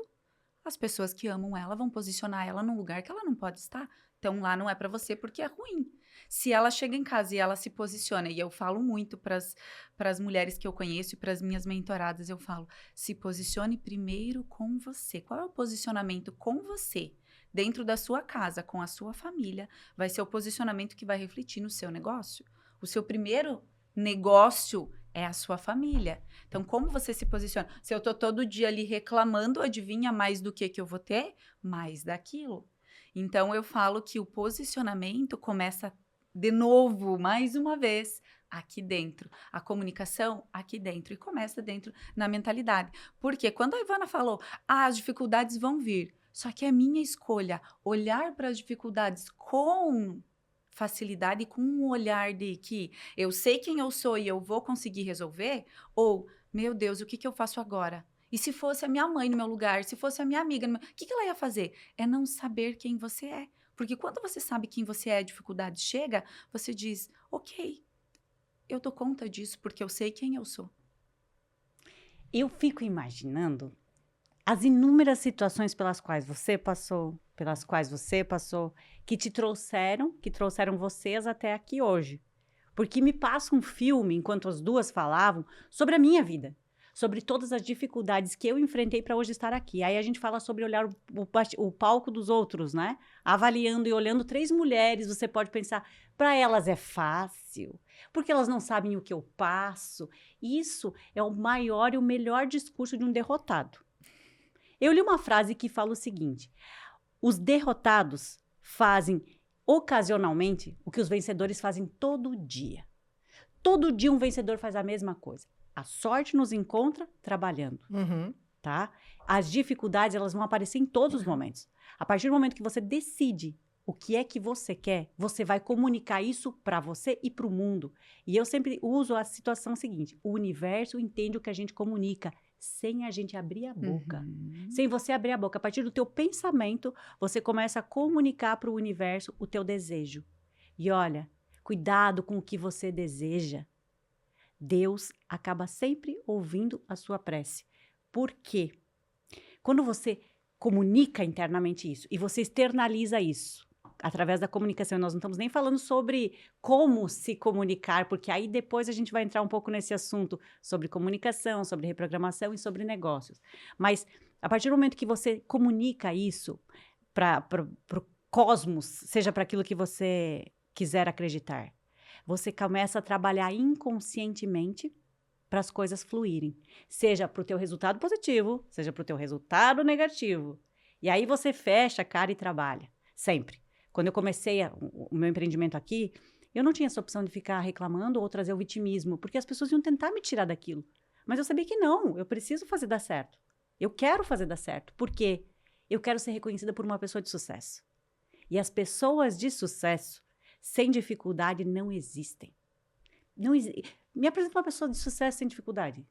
as pessoas que amam ela vão posicionar ela num lugar que ela não pode estar. Então, lá não é pra você porque é ruim. Se ela chega em casa e ela se posiciona, e eu falo muito pras mulheres que eu conheço e pras minhas mentoradas, eu falo, se posicione primeiro com você. Qual é o posicionamento com você? Dentro da sua casa, com a sua família, vai ser o posicionamento que vai refletir no seu negócio. O seu primeiro negócio é a sua família. Então, como você se posiciona? Se eu tô todo dia ali reclamando, adivinha mais do que eu vou ter? Mais daquilo. Então, eu falo que o posicionamento começa de novo, mais uma vez, aqui dentro. A comunicação aqui dentro. E começa dentro na mentalidade. Porque quando a Ivana falou, as dificuldades vão vir. Só que é minha escolha olhar para as dificuldades com facilidade, com um olhar de que eu sei quem eu sou e eu vou conseguir resolver, ou, meu Deus, o que eu faço agora? E se fosse a minha mãe no meu lugar, se fosse a minha amiga, o que ela ia fazer? É não saber quem você é. Porque quando você sabe quem você é, a dificuldade chega, você diz, ok, eu dou conta disso porque eu sei quem eu sou. Eu fico imaginando as inúmeras situações pelas quais você passou, que trouxeram vocês até aqui hoje. Porque me passa um filme, enquanto as duas falavam, sobre a minha vida. Sobre todas as dificuldades que eu enfrentei para hoje estar aqui. Aí a gente fala sobre olhar o palco dos outros, né? Avaliando e olhando 3 mulheres, você pode pensar, para elas é fácil, porque elas não sabem o que eu passo. Isso é o maior e o melhor discurso de um derrotado. Eu li uma frase que fala o seguinte: os derrotados fazem ocasionalmente o que os vencedores fazem todo dia. Todo dia um vencedor faz a mesma coisa. A sorte nos encontra trabalhando, tá? As dificuldades, elas vão aparecer em todos os momentos. A partir do momento que você decide o que é que você quer, você vai comunicar isso para você e para o mundo. E eu sempre uso a situação seguinte: o universo entende o que a gente comunica, sem a gente abrir a boca. Sem você abrir a boca. A partir do teu pensamento, você começa a comunicar para o universo o teu desejo. E olha, cuidado com o que você deseja. Deus acaba sempre ouvindo a sua prece. Por quê? Quando você comunica internamente isso e você externaliza isso através da comunicação, nós não estamos nem falando sobre como se comunicar, porque aí depois a gente vai entrar um pouco nesse assunto sobre comunicação, sobre reprogramação e sobre negócios. Mas a partir do momento que você comunica isso para o cosmos, seja para aquilo que você quiser acreditar, você começa a trabalhar inconscientemente para as coisas fluírem. Seja para o teu resultado positivo, seja para o teu resultado negativo. E aí você fecha a cara e trabalha. Sempre. Quando eu comecei o meu empreendimento aqui, eu não tinha essa opção de ficar reclamando ou trazer o vitimismo, porque as pessoas iam tentar me tirar daquilo. Mas eu sabia que não, eu preciso fazer dar certo. Eu quero fazer dar certo, porque eu quero ser reconhecida por uma pessoa de sucesso. E as pessoas de sucesso, sem dificuldade, não existem. Me apresenta uma pessoa de sucesso sem dificuldade.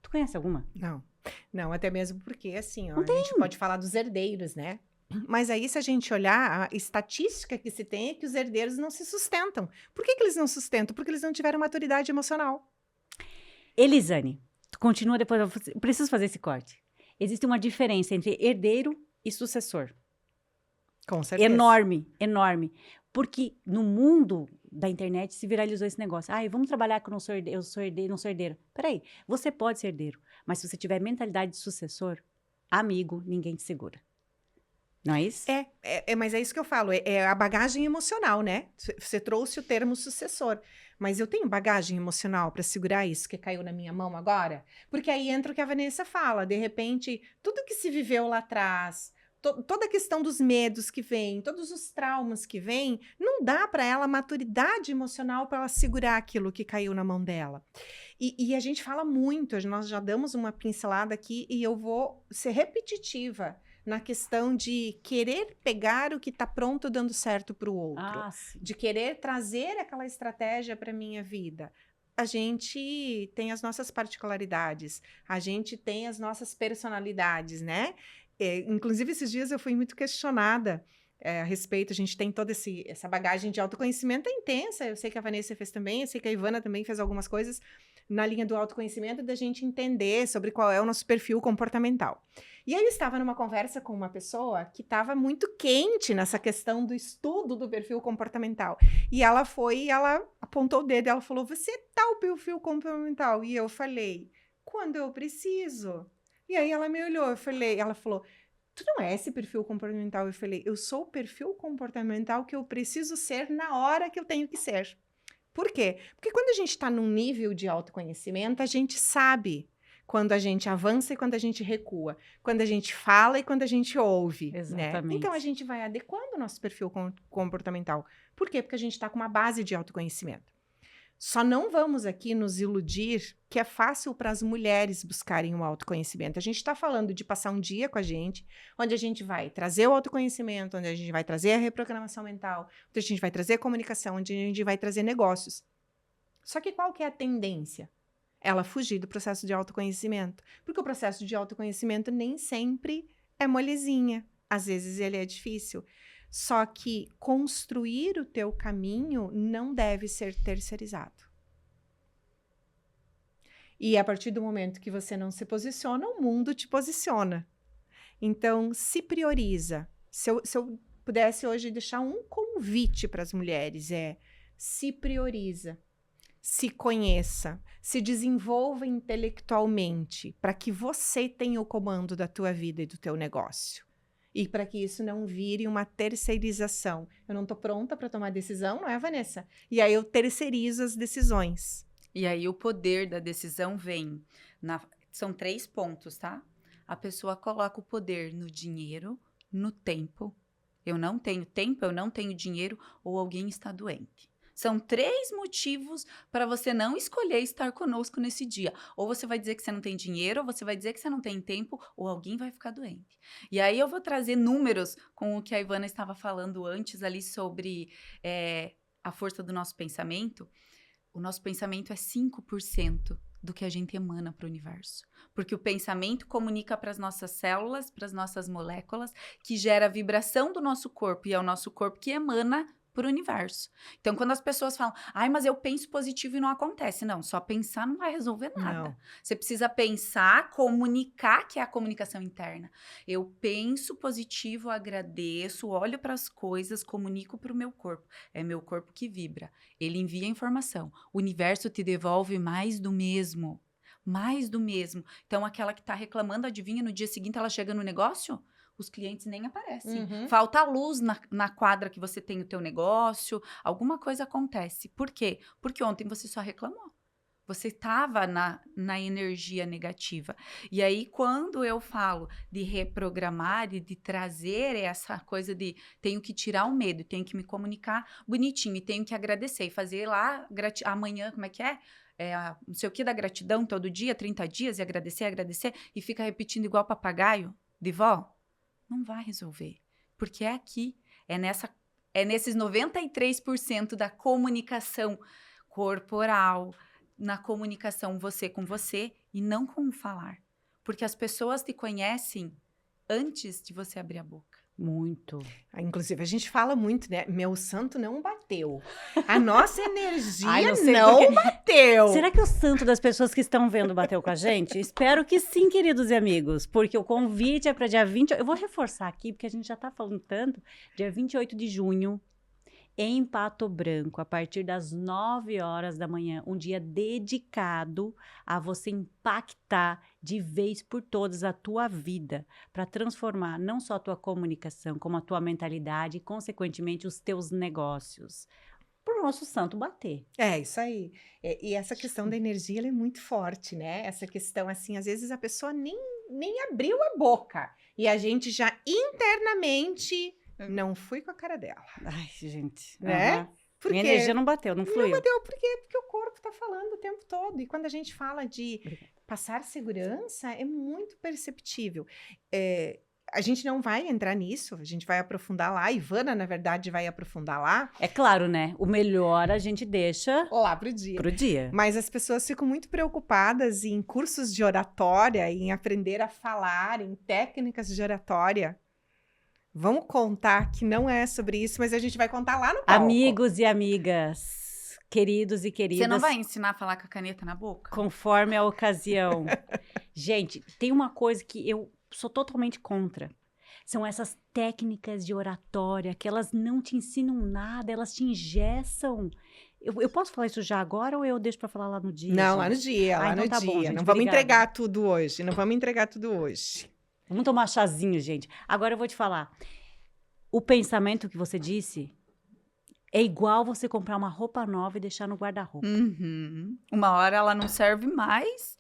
Tu conhece alguma? Não, até mesmo porque, assim, ó, a gente pode falar dos herdeiros, né? Mas aí, se a gente olhar, a estatística que se tem é que os herdeiros não se sustentam. Por que eles não sustentam? Porque eles não tiveram maturidade emocional. Elisane, continua depois, eu preciso fazer esse corte. Existe uma diferença entre herdeiro e sucessor. Com certeza. Enorme, enorme. Porque no mundo da internet se viralizou esse negócio. Vamos trabalhar que eu sou herdeiro, não sou herdeiro. Peraí, você pode ser herdeiro, mas se você tiver mentalidade de sucessor, amigo, ninguém te segura. Não é isso? Mas é isso que eu falo, é a bagagem emocional, né? Você trouxe o termo sucessor, mas eu tenho bagagem emocional para segurar isso que caiu na minha mão agora? Porque aí entra o que a Vanessa fala, de repente, tudo que se viveu lá atrás, toda a questão dos medos que vem, todos os traumas que vêm, não dá para ela maturidade emocional para ela segurar aquilo que caiu na mão dela. E a gente fala muito, nós já damos uma pincelada aqui e eu vou ser repetitiva na questão de querer pegar o que está pronto dando certo para o outro, de querer trazer aquela estratégia para a minha vida. A gente tem as nossas particularidades, a gente tem as nossas personalidades, né? Inclusive, esses dias eu fui muito questionada a respeito, a gente tem toda essa bagagem de autoconhecimento intensa, eu sei que a Vanessa fez também, eu sei que a Ivana também fez algumas coisas na linha do autoconhecimento, da gente entender sobre qual é o nosso perfil comportamental. E aí eu estava numa conversa com uma pessoa que estava muito quente nessa questão do estudo do perfil comportamental. E ela apontou o dedo e ela falou, você é tal perfil comportamental? E eu falei, quando eu preciso. E aí ela me olhou, ela falou, tu não é esse perfil comportamental? Eu falei, eu sou o perfil comportamental que eu preciso ser na hora que eu tenho que ser. Por quê? Porque quando a gente está num nível de autoconhecimento, a gente sabe quando a gente avança e quando a gente recua, quando a gente fala e quando a gente ouve, né? Exatamente. Então, a gente vai adequando o nosso perfil comportamental. Por quê? Porque a gente está com uma base de autoconhecimento. Só não vamos aqui nos iludir que é fácil para as mulheres buscarem o autoconhecimento. A gente está falando de passar um dia com a gente, onde a gente vai trazer o autoconhecimento, onde a gente vai trazer a reprogramação mental, onde a gente vai trazer a comunicação, onde a gente vai trazer negócios. Só que qual que é a tendência? Ela fugir do processo de autoconhecimento. Porque o processo de autoconhecimento nem sempre é molezinha. Às vezes ele é difícil. Só que construir o teu caminho não deve ser terceirizado. E a partir do momento que você não se posiciona, o mundo te posiciona. Então, se prioriza. Se eu pudesse hoje deixar um convite para as mulheres, se prioriza. Se conheça, se desenvolva intelectualmente para que você tenha o comando da tua vida e do teu negócio. E para que isso não vire uma terceirização. Eu não estou pronta para tomar decisão, não é, Vanessa? E aí eu terceirizo as decisões. E aí o poder da decisão vem. São 3 pontos, tá? A pessoa coloca o poder no dinheiro, no tempo. Eu não tenho tempo, eu não tenho dinheiro, ou alguém está doente. São 3 motivos para você não escolher estar conosco nesse dia. Ou você vai dizer que você não tem dinheiro, ou você vai dizer que você não tem tempo, ou alguém vai ficar doente. E aí eu vou trazer números com o que a Ivana estava falando antes ali sobre a força do nosso pensamento. O nosso pensamento é 5% do que a gente emana para o universo. Porque o pensamento comunica para as nossas células, para as nossas moléculas, que gera a vibração do nosso corpo, e é o nosso corpo que emana para o universo. Então, quando as pessoas falam, mas eu penso positivo e não acontece. Não, só pensar não vai resolver nada. Não. Você precisa pensar, comunicar, que é a comunicação interna. Eu penso positivo, agradeço, olho para as coisas, comunico para o meu corpo. É meu corpo que vibra. Ele envia informação. O universo te devolve mais do mesmo. Mais do mesmo. Então, aquela que está reclamando, adivinha, no dia seguinte ela chega no negócio? Os clientes nem aparecem. Uhum. Falta luz na quadra que você tem o teu negócio, alguma coisa acontece. Por quê? Porque ontem você só reclamou. Você estava na energia negativa. E aí, quando eu falo de reprogramar e de trazer essa coisa de tenho que tirar o medo, tenho que me comunicar bonitinho, e tenho que agradecer e fazer lá amanhã, como é que é? Não sei o que da gratidão todo dia, 30 dias, e agradecer, e fica repetindo igual papagaio de vó. Não vai resolver, porque é aqui, é nesses 93% da comunicação corporal, na comunicação você com você e não com o falar. Porque as pessoas te conhecem antes de você abrir a boca. Muito. Inclusive, a gente fala muito, né? Meu santo não bateu. A nossa energia não bateu. Será que o santo das pessoas que estão vendo bateu com a gente? Espero que sim, queridos e amigos. Porque o convite é para dia 20... Eu vou reforçar aqui, porque a gente já está falando tanto. Dia 28 de junho, em Pato Branco, a partir das 9 horas da manhã, um dia dedicado a você impactar de vez por todas a tua vida, para transformar não só a tua comunicação, como a tua mentalidade e, consequentemente, os teus negócios. Para o nosso santo bater. É, isso aí. E essa questão da energia, ela é muito forte, né? Essa questão, assim, às vezes a pessoa nem abriu a boca. E a gente já internamente... Não fui com a cara dela. Ai, gente. Né? Uhum. Minha energia não bateu, não fluiu. Não bateu, por quê? Porque o corpo tá falando o tempo todo. E quando a gente fala de passar segurança, é muito perceptível. A gente não vai entrar nisso, a gente vai aprofundar lá. A Ivana, na verdade, vai aprofundar lá. É claro, né? O melhor a gente deixa... lá pro dia. Mas as pessoas ficam muito preocupadas em cursos de oratória, em aprender a falar, em técnicas de oratória. Vamos contar que não é sobre isso, mas a gente vai contar lá no palco. Amigos e amigas, queridos e queridas. Você não vai ensinar a falar com a caneta na boca? Conforme a ocasião. Gente, tem uma coisa que eu sou totalmente contra. São essas técnicas de oratória que elas não te ensinam nada, elas te engessam. Eu posso falar isso já agora ou eu deixo para falar lá no dia? Não, gente? lá no dia, lá então no tá dia. Bom, gente, não vamos obrigada. entregar tudo hoje. Vamos tomar chazinho, gente. Agora eu vou te falar. O pensamento que você disse É igual você comprar uma roupa nova e deixar no guarda-roupa. Uhum. Uma hora ela não serve mais,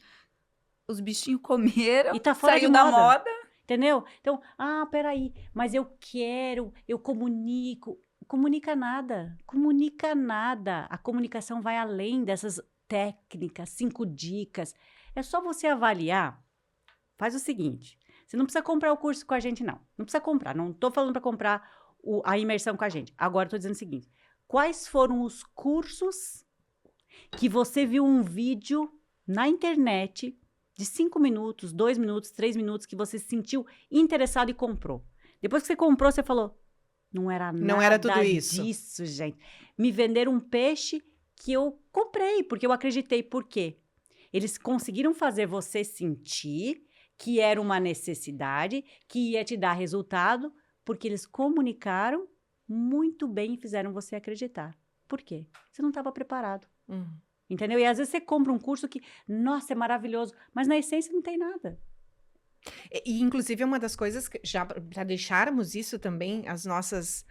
os bichinhos comeram, E tá fora saiu de da moda. moda. Entendeu? Então, peraí, mas eu comunico. Comunica nada. Comunica nada. A comunicação vai além dessas técnicas, 5 dicas. É só você avaliar. Faz o seguinte: você não precisa comprar o curso com a gente, não. Não precisa comprar. Não estou falando para comprar a imersão com a gente. Agora estou dizendo o seguinte: quais foram os cursos que você viu um vídeo na internet de 5 minutos, 2 minutos, 3 minutos, que você se sentiu interessado e comprou? Depois que você comprou, você falou, não era tudo isso. disso, gente. Me venderam um peixe que eu comprei, porque eu acreditei. Por quê? Eles conseguiram fazer você sentir que era uma necessidade, que ia te dar resultado, porque eles comunicaram muito bem e fizeram você acreditar. Por quê? Você não estava preparado. Entendeu? E às vezes você compra um curso que, nossa, é maravilhoso, mas na essência não tem nada. E inclusive, é uma das coisas, que, já para deixarmos isso também, as nossas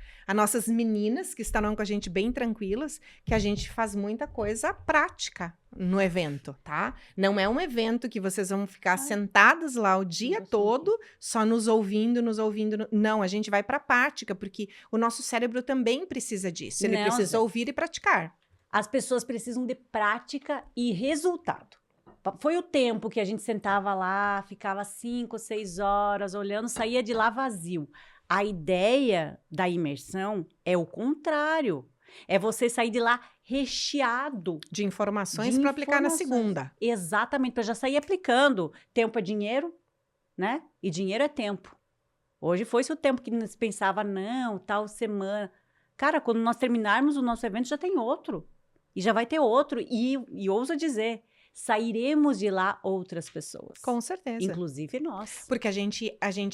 meninas que estarão com a gente bem tranquilas, que a gente faz muita coisa prática no evento, tá? Não é um evento que vocês vão ficar sentadas lá o dia todo, só nos ouvindo. Não, a gente vai para a prática, porque o nosso cérebro também precisa disso. Ele precisa ouvir e praticar. As pessoas precisam de prática e resultado. Foi o tempo que a gente sentava lá, ficava 5, 6 horas olhando, saía de lá vazio. A ideia da imersão é o contrário. É você sair de lá recheado de informações para aplicar na segunda. Exatamente, para já sair aplicando. Tempo é dinheiro, né? E dinheiro é tempo. Hoje foi-se o tempo que se pensava, não, tal semana. Cara, quando nós terminarmos o nosso evento, já tem outro. E já vai ter outro. E ouso dizer, sairemos de lá outras pessoas. Com certeza. Inclusive nós. Porque a gente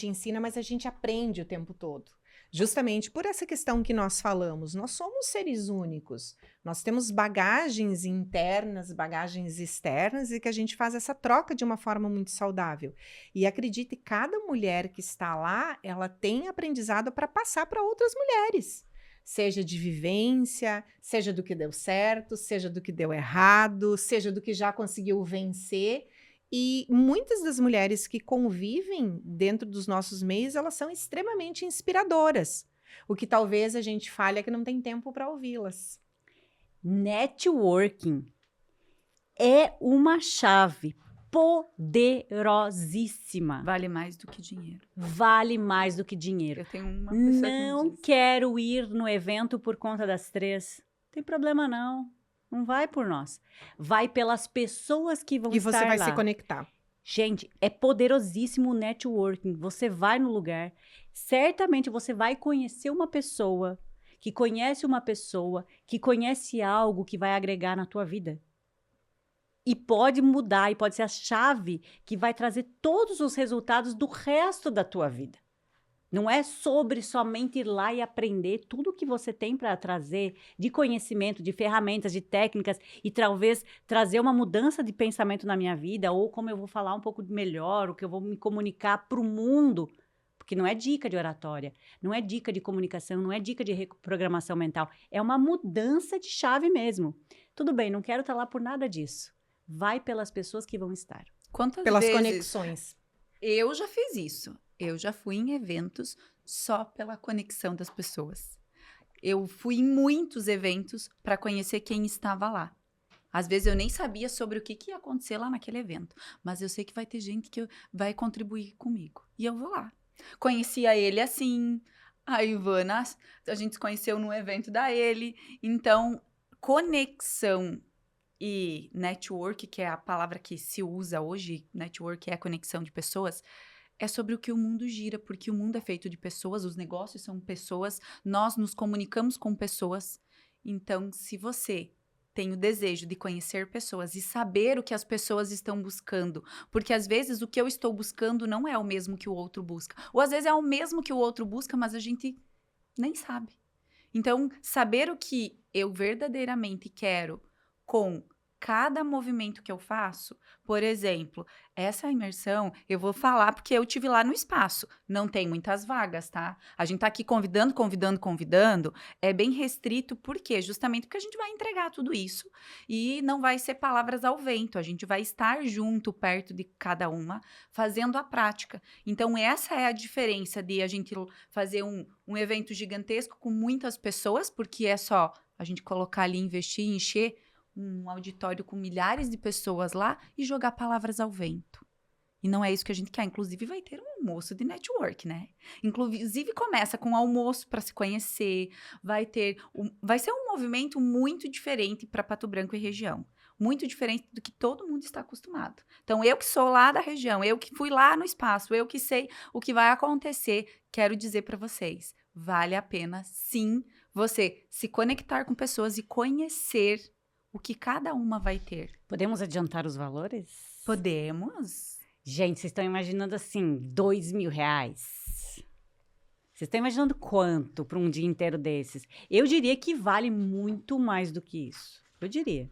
ensina, mas a gente aprende o tempo todo. Justamente por essa questão que nós falamos. Nós somos seres únicos. Nós temos bagagens internas, bagagens externas, e que a gente faz essa troca de uma forma muito saudável. E acredite, cada mulher que está lá, ela tem aprendizado para passar para outras mulheres. Seja de vivência, seja do que deu certo, seja do que deu errado, seja do que já conseguiu vencer. E muitas das mulheres que convivem dentro dos nossos meios, elas são extremamente inspiradoras. O que talvez a gente fale é que não tem tempo para ouvi-las. Networking é uma chave poderosíssima. Vale mais do que dinheiro. Vale mais do que dinheiro. Eu tenho uma pessoa não que quero ir no evento por conta das 3. Não tem problema, não. Não vai por nós. Vai pelas pessoas que vão estar lá. E você vai se conectar. Gente, é poderosíssimo o networking. Você vai no lugar, certamente você vai conhecer uma pessoa, que conhece algo que vai agregar na tua vida. E pode mudar, e pode ser a chave que vai trazer todos os resultados do resto da tua vida. Não é sobre somente ir lá e aprender tudo o que você tem para trazer de conhecimento, de ferramentas, de técnicas, e talvez trazer uma mudança de pensamento na minha vida, ou como eu vou falar um pouco melhor, o que eu vou me comunicar para o mundo. Porque não é dica de oratória, não é dica de comunicação, não é dica de reprogramação mental. É uma mudança de chave mesmo. Tudo bem, não quero estar lá por nada disso. Vai pelas pessoas que vão estar. Pelas conexões. Eu já fiz isso. Eu já fui em eventos só pela conexão das pessoas. Eu fui em muitos eventos para conhecer quem estava lá. Às vezes eu nem sabia sobre o que ia acontecer lá naquele evento, mas eu sei que vai ter gente que vai contribuir comigo. E eu vou lá. Conhecia ele assim, a Ivana, a gente se conheceu num evento da ele. Então, conexão e network, que é a palavra que se usa hoje, network é a conexão de pessoas, é sobre o que o mundo gira, porque o mundo é feito de pessoas, os negócios são pessoas, nós nos comunicamos com pessoas. Então, se você tem o desejo de conhecer pessoas e saber o que as pessoas estão buscando, porque às vezes o que eu estou buscando não é o mesmo que o outro busca, ou às vezes é o mesmo que o outro busca, mas a gente nem sabe. Então, saber o que eu verdadeiramente quero com cada movimento que eu faço. Por exemplo, essa imersão eu vou falar porque eu tive lá no espaço. Não tem muitas vagas, tá? A gente tá aqui convidando. É bem restrito, por quê? Justamente porque a gente vai entregar tudo isso e não vai ser palavras ao vento. A gente vai estar junto, perto de cada uma, fazendo a prática. Então, essa é a diferença de a gente fazer um evento gigantesco com muitas pessoas, porque é só a gente colocar ali, investir, encher um auditório com milhares de pessoas lá e jogar palavras ao vento. E não é isso que a gente quer. Inclusive, vai ter um almoço de network, né? Inclusive, começa com um almoço para se conhecer. Vai ser um movimento muito diferente para Pato Branco e região. Muito diferente do que todo mundo está acostumado. Então, eu que sou lá da região, eu que fui lá no espaço, eu que sei o que vai acontecer, quero dizer para vocês, vale a pena, sim, você se conectar com pessoas e conhecer o que cada uma vai ter. Podemos adiantar os valores? Podemos? Gente, vocês estão imaginando assim, R$2.000? Vocês estão imaginando quanto para um dia inteiro desses? Eu diria que vale muito mais do que isso. Eu diria.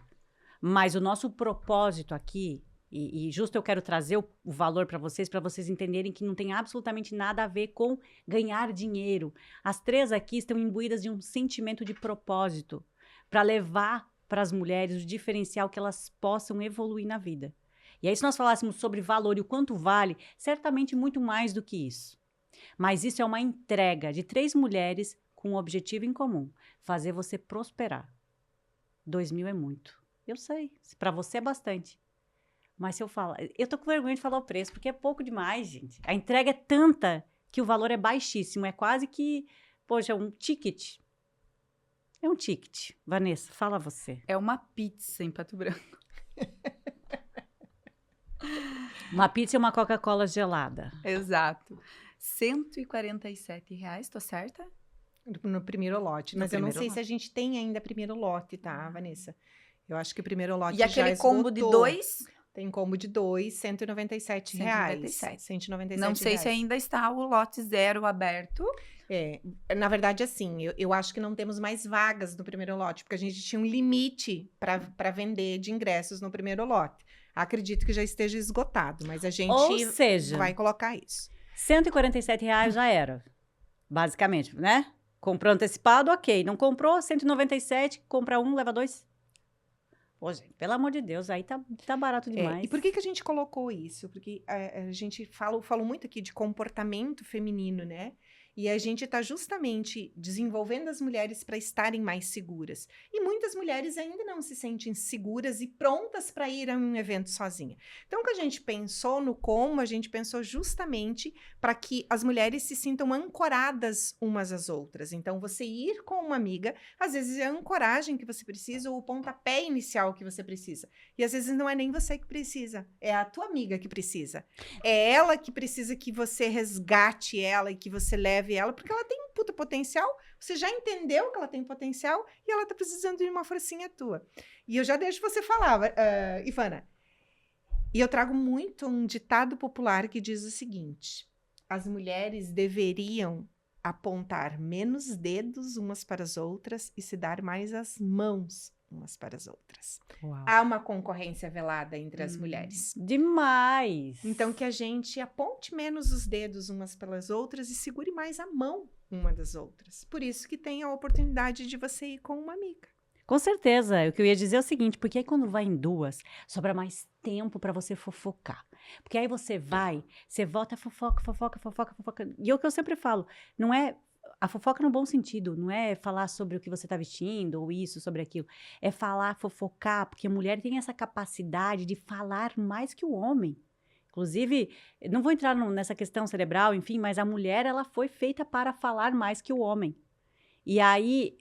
Mas o nosso propósito aqui, e justo eu quero trazer o valor para vocês entenderem que não tem absolutamente nada a ver com ganhar dinheiro. As três aqui estão imbuídas de um sentimento de propósito para levar para as mulheres o diferencial que elas possam evoluir na vida. E aí, se nós falássemos sobre valor e o quanto vale, certamente muito mais do que isso. Mas isso é uma entrega de 3 mulheres com um objetivo em comum: fazer você prosperar. 2.000 é muito. Eu sei, para você é bastante. Mas se eu falar... Eu tô com vergonha de falar o preço, porque é pouco demais, gente. A entrega é tanta que o valor é baixíssimo. É quase que, poxa, um ticket. É um ticket. Vanessa, fala você. É uma pizza em Pato Branco. Uma pizza e uma Coca-Cola gelada. Exato. R$147, tô certa? No primeiro lote. Mas eu não sei se a gente tem ainda primeiro lote, tá, Vanessa? Eu acho que o primeiro lote já esgotou. E aquele combo de 2? Tem combo de 2, R$197. 197. Não sei se ainda está o lote 0 aberto. Na verdade, assim, eu acho que não temos mais vagas no primeiro lote, porque a gente tinha um limite para vender de ingressos no primeiro lote. Acredito que já esteja esgotado, mas a gente vai colocar isso. R$147 já era, basicamente, né? Comprou antecipado, ok. Não comprou, R$197, compra um, leva 2. Pô, gente, pelo amor de Deus, aí tá barato demais. E por que a gente colocou isso? Porque a gente falou muito aqui de comportamento feminino, né? E a gente está justamente desenvolvendo as mulheres para estarem mais seguras. E muitas mulheres ainda não se sentem seguras e prontas para ir a um evento sozinha. Então, o que a gente pensou no como, a gente pensou justamente para que as mulheres se sintam ancoradas umas às outras. Então, você ir com uma amiga, às vezes é a ancoragem que você precisa ou o pontapé inicial que você precisa. E às vezes não é nem você que precisa, é a tua amiga que precisa. É ela que precisa que você resgate ela e que você leve ela, porque ela tem um puta potencial, você já entendeu que ela tem potencial e ela tá precisando de uma forcinha tua. E eu já deixo você falar, Ivana. E eu trago muito um ditado popular que diz o seguinte: as mulheres deveriam apontar menos dedos umas para as outras e se dar mais as mãos umas para as outras. Uau. Há uma concorrência velada entre as mulheres. Demais! Então, que a gente aponte menos os dedos umas pelas outras e segure mais a mão uma das outras. Por isso que tem a oportunidade de você ir com uma amiga. Com certeza. O que eu ia dizer é o seguinte, porque aí quando vai em 2, sobra mais tempo para você fofocar. Porque aí você vai, você volta, fofoca. E é o que eu sempre falo, não é... A fofoca no bom sentido, não é falar sobre o que você está vestindo, ou isso, sobre aquilo. É falar, fofocar, porque a mulher tem essa capacidade de falar mais que o homem. Inclusive, não vou entrar nessa questão cerebral, enfim, mas a mulher, ela foi feita para falar mais que o homem. E aí,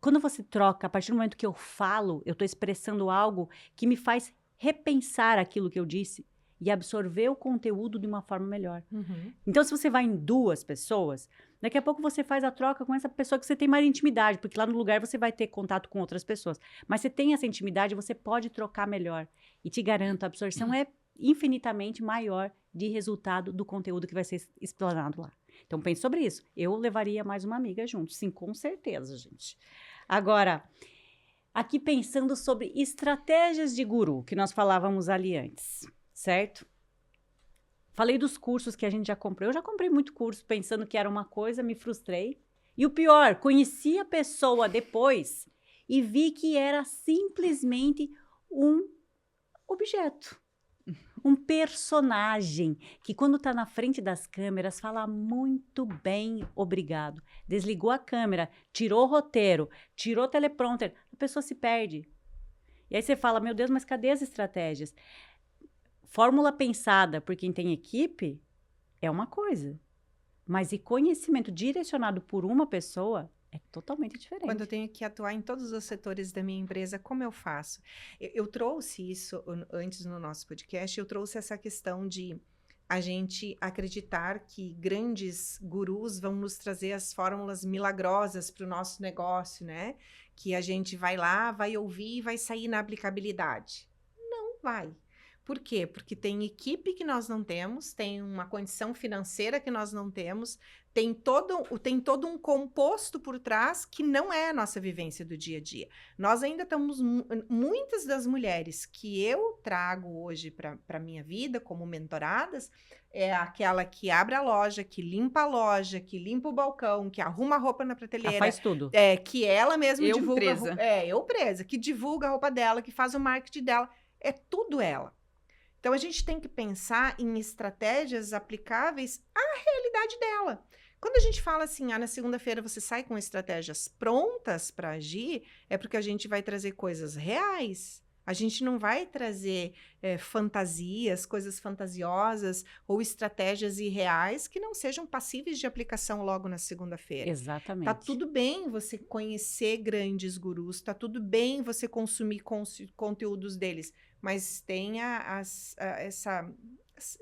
quando você troca, a partir do momento que eu falo, eu estou expressando algo que me faz repensar aquilo que eu disse e absorver o conteúdo de uma forma melhor. Uhum. Então, se você vai em 2 pessoas, daqui a pouco você faz a troca com essa pessoa que você tem mais intimidade, porque lá no lugar você vai ter contato com outras pessoas. Mas você tem essa intimidade, você pode trocar melhor. E te garanto, a absorção é infinitamente maior de resultado do conteúdo que vai ser explanado lá. Então, pense sobre isso. Eu levaria mais uma amiga junto. Sim, com certeza, gente. Agora, aqui pensando sobre estratégias de guru, que nós falávamos ali antes, certo? Falei dos cursos que a gente já comprou. Eu já comprei muito curso pensando que era uma coisa, me frustrei. E o pior, conheci a pessoa depois e vi que era simplesmente um objeto. Um personagem que, quando está na frente das câmeras, fala muito bem, obrigado. Desligou a câmera, tirou o roteiro, tirou o teleprompter, a pessoa se perde. E aí você fala, meu Deus, mas cadê as estratégias? Fórmula pensada por quem tem equipe é uma coisa, mas e conhecimento direcionado por uma pessoa é totalmente diferente. Quando eu tenho que atuar em todos os setores da minha empresa, como eu faço? Eu trouxe isso antes no nosso podcast, eu trouxe essa questão de a gente acreditar que grandes gurus vão nos trazer as fórmulas milagrosas para o nosso negócio, né? Que a gente vai lá, vai ouvir e vai sair na aplicabilidade. Não vai. Por quê? Porque tem equipe que nós não temos, tem uma condição financeira que nós não temos, tem todo um composto por trás que não é a nossa vivência do dia a dia. Nós ainda estamos, muitas das mulheres que eu trago hoje para a minha vida como mentoradas, é aquela que abre a loja, que limpa a loja, que limpa o balcão, que arruma a roupa na prateleira. Ela faz tudo. Que ela mesma Eu divulga. presa. Eu presa, que divulga a roupa dela, que faz o marketing dela. É tudo ela. Então, a gente tem que pensar em estratégias aplicáveis à realidade dela. Quando a gente fala assim, na segunda-feira você sai com estratégias prontas para agir, é porque a gente vai trazer coisas reais. A gente não vai trazer fantasias, coisas fantasiosas ou estratégias irreais que não sejam passíveis de aplicação logo na segunda-feira. Exatamente. Tá tudo bem você conhecer grandes gurus, tá tudo bem você consumir conteúdos deles, mas tenha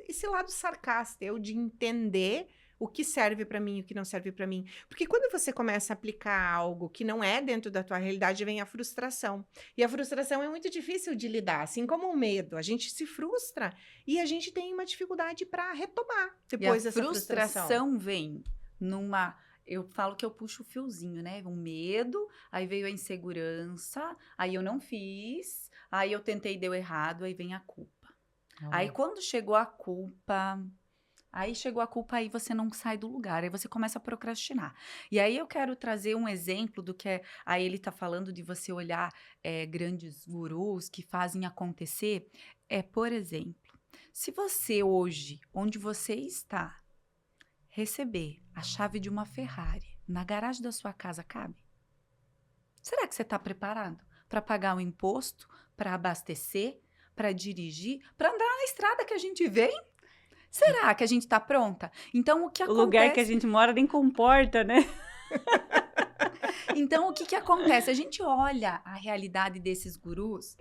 esse lado sarcástico, de entender o que serve para mim e o que não serve para mim. Porque quando você começa a aplicar algo que não é dentro da tua realidade, vem a frustração. E a frustração é muito difícil de lidar, assim como o medo. A gente se frustra e a gente tem uma dificuldade para retomar depois dessa frustração. A frustração vem numa... Eu falo que eu puxo o fiozinho, né? Um medo, aí veio a insegurança, aí eu não fiz, aí eu tentei e deu errado, aí vem a culpa. Aí quando chegou a culpa... Aí você não sai do lugar, aí você começa a procrastinar. E aí eu quero trazer um exemplo do que aí ele tá falando de você olhar grandes gurus que fazem acontecer. Por exemplo, se você hoje, onde você está, receber a chave de uma Ferrari na garagem da sua casa, cabe? Será que você está preparado para pagar o imposto, para abastecer, para dirigir, para andar na estrada que a gente vem? Será que a gente tá pronta? Então, o que acontece... O lugar que a gente mora nem comporta, né? Então, o que acontece? A gente olha a realidade desses gurus,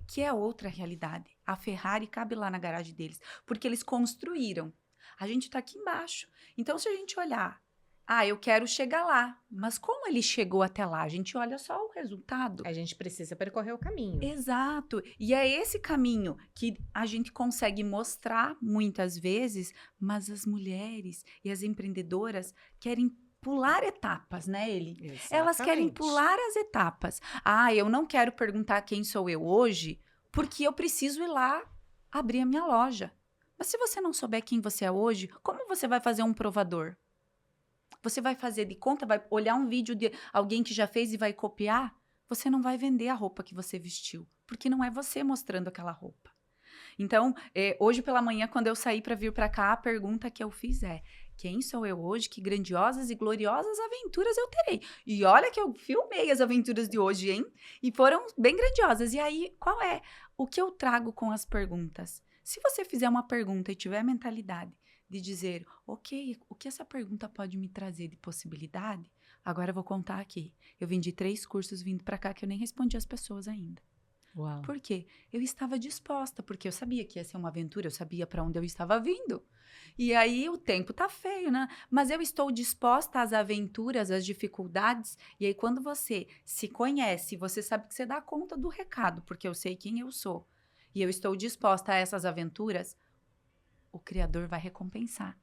que é outra realidade. A Ferrari cabe lá na garagem deles, porque eles construíram. A gente tá aqui embaixo. Então, se a gente olhar, eu quero chegar lá. Mas como ele chegou até lá? A gente olha só o resultado. A gente precisa percorrer o caminho. Exato. E é esse caminho que a gente consegue mostrar muitas vezes, mas as mulheres e as empreendedoras querem pular etapas, né, Eli? Exatamente. Elas querem pular as etapas. Eu não quero perguntar quem sou eu hoje, porque eu preciso ir lá abrir a minha loja. Mas se você não souber quem você é hoje, como você vai fazer um provador? Você vai fazer de conta, vai olhar um vídeo de alguém que já fez e vai copiar? Você não vai vender a roupa que você vestiu, porque não é você mostrando aquela roupa. Então, hoje pela manhã, quando eu saí para vir para cá, a pergunta que eu fiz é: quem sou eu hoje? Que grandiosas e gloriosas aventuras eu terei? E olha que eu filmei as aventuras de hoje, hein? E foram bem grandiosas. E aí, qual é o que eu trago com as perguntas? Se você fizer uma pergunta e tiver a mentalidade de dizer, ok, o que essa pergunta pode me trazer de possibilidade? Agora eu vou contar aqui. Eu vendi 3 cursos vindo para cá que eu nem respondi às pessoas ainda. Uau. Por quê? Eu estava disposta, porque eu sabia que ia ser uma aventura, eu sabia para onde eu estava vindo. E aí o tempo tá feio, né? Mas eu estou disposta às aventuras, às dificuldades. E aí quando você se conhece, você sabe que você dá conta do recado, porque eu sei quem eu sou. E eu estou disposta a essas aventuras, o Criador vai recompensar.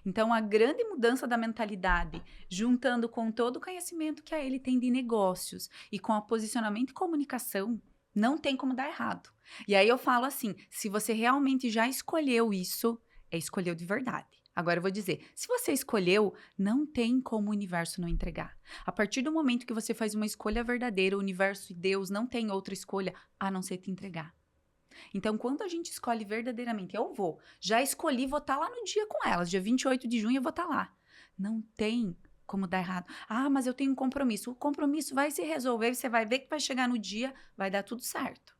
Então, a grande mudança da mentalidade, juntando com todo o conhecimento que a ele tem de negócios e com o posicionamento e comunicação, não tem como dar errado. E aí eu falo assim, se você realmente já escolheu isso, escolheu de verdade. Agora eu vou dizer, se você escolheu, não tem como o universo não entregar. A partir do momento que você faz uma escolha verdadeira, o universo e Deus não tem outra escolha a não ser te entregar. Então, quando a gente escolhe verdadeiramente, já escolhi, vou estar lá no dia com elas, dia 28 de junho eu vou estar lá. Não tem como dar errado. Ah, mas eu tenho um compromisso. O compromisso vai se resolver, você vai ver que vai chegar no dia, vai dar tudo certo.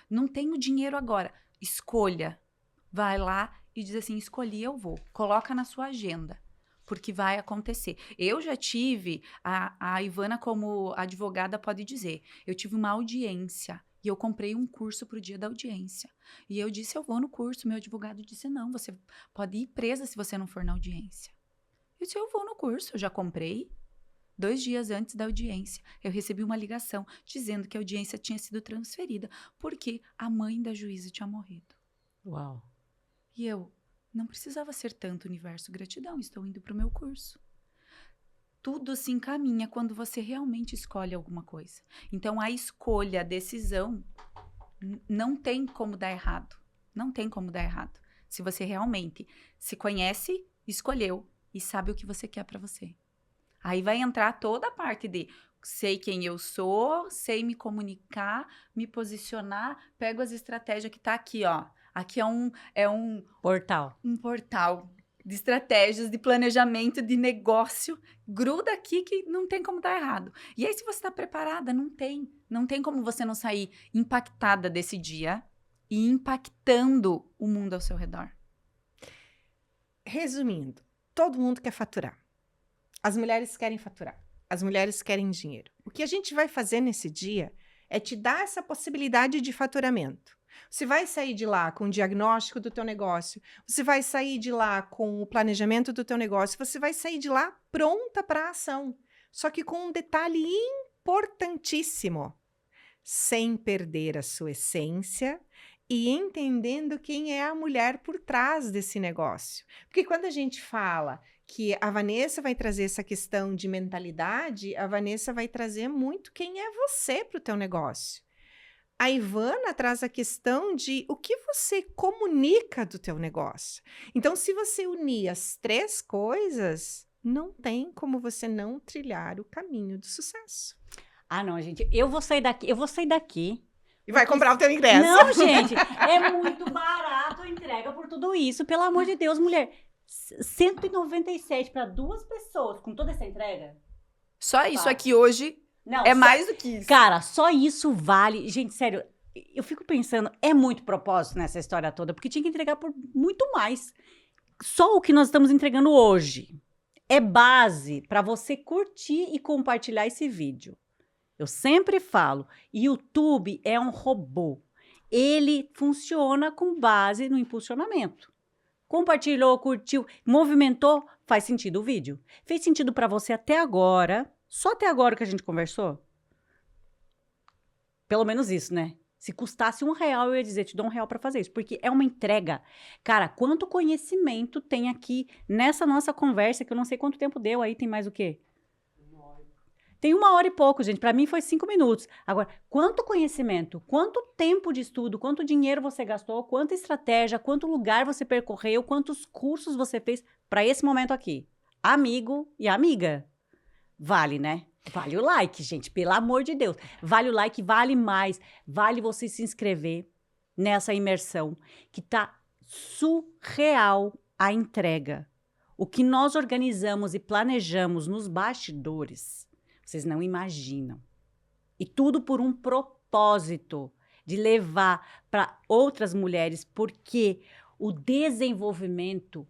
Não tenho dinheiro agora. Escolha. Vai lá e diz assim, escolhi, eu vou. Coloca na sua agenda, porque vai acontecer. Eu já tive, a Ivana como advogada pode dizer, eu tive uma audiência e eu comprei um curso para o dia da audiência. E eu disse, eu vou no curso. Meu advogado disse, não, você pode ir presa se você não for na audiência. Eu disse, eu vou no curso, eu já comprei. 2 dias antes da audiência, eu recebi uma ligação dizendo que a audiência tinha sido transferida porque a mãe da juíza tinha morrido. Uau. E eu, não precisava ser tanto universo, gratidão, estou indo para o meu curso. Tudo se encaminha quando você realmente escolhe alguma coisa. Então, a escolha, a decisão, não tem como dar errado. Não tem como dar errado. Se você realmente se conhece, escolheu e sabe o que você quer para você. Aí vai entrar toda a parte de sei quem eu sou, sei me comunicar, me posicionar, pego as estratégias que tá aqui, ó. Aqui é um Portal. Um portal de estratégias, de planejamento, de negócio. Gruda aqui que não tem como dar errado. E aí, se você está preparada, não tem. Não tem como você não sair impactada desse dia e impactando o mundo ao seu redor. Resumindo, todo mundo quer faturar. As mulheres querem faturar. As mulheres querem dinheiro. O que a gente vai fazer nesse dia é te dar essa possibilidade de faturamento. Você vai sair de lá com o diagnóstico do teu negócio, você vai sair de lá com o planejamento do teu negócio, você vai sair de lá pronta para a ação. Só que com um detalhe importantíssimo, sem perder a sua essência e entendendo quem é a mulher por trás desse negócio. Porque quando a gente fala que a Vanessa vai trazer essa questão de mentalidade, a Vanessa vai trazer muito quem é você para o teu negócio. A Ivana traz a questão de o que você comunica do teu negócio. Então, se você unir as 3 coisas, não tem como você não trilhar o caminho do sucesso. Ah, não, gente, eu vou sair daqui. E vai comprar o teu ingresso. Não, gente, é muito barato a entrega por tudo isso, pelo amor de Deus, mulher. 197 para 2 pessoas com toda essa entrega? Só isso aqui hoje... Não, mais do que isso. Cara, só isso vale. Gente, sério, eu fico pensando, é muito propósito nessa história toda, porque tinha que entregar por muito mais. Só o que nós estamos entregando hoje é base para você curtir e compartilhar esse vídeo. Eu sempre falo, YouTube é um robô. Ele funciona com base no impulsionamento. Compartilhou, curtiu, movimentou, faz sentido o vídeo. Fez sentido para você até agora... Só até agora que a gente conversou? Pelo menos isso, né? Se custasse R$1, eu ia dizer, te dou R$1 para fazer isso. Porque é uma entrega. Cara, quanto conhecimento tem aqui nessa nossa conversa, que eu não sei quanto tempo deu aí, tem mais o quê? 1 hora. Tem 1 hora e pouco, gente. Para mim foi 5 minutos. Agora, quanto conhecimento, quanto tempo de estudo, quanto dinheiro você gastou, quanta estratégia, quanto lugar você percorreu, quantos cursos você fez para esse momento aqui? Amigo e amiga. Vale, né? Vale o like, gente, pelo amor de Deus. Vale o like, vale mais. Vale você se inscrever nessa imersão, que tá surreal a entrega. O que nós organizamos e planejamos nos bastidores, vocês não imaginam. E tudo por um propósito de levar para outras mulheres, porque o desenvolvimento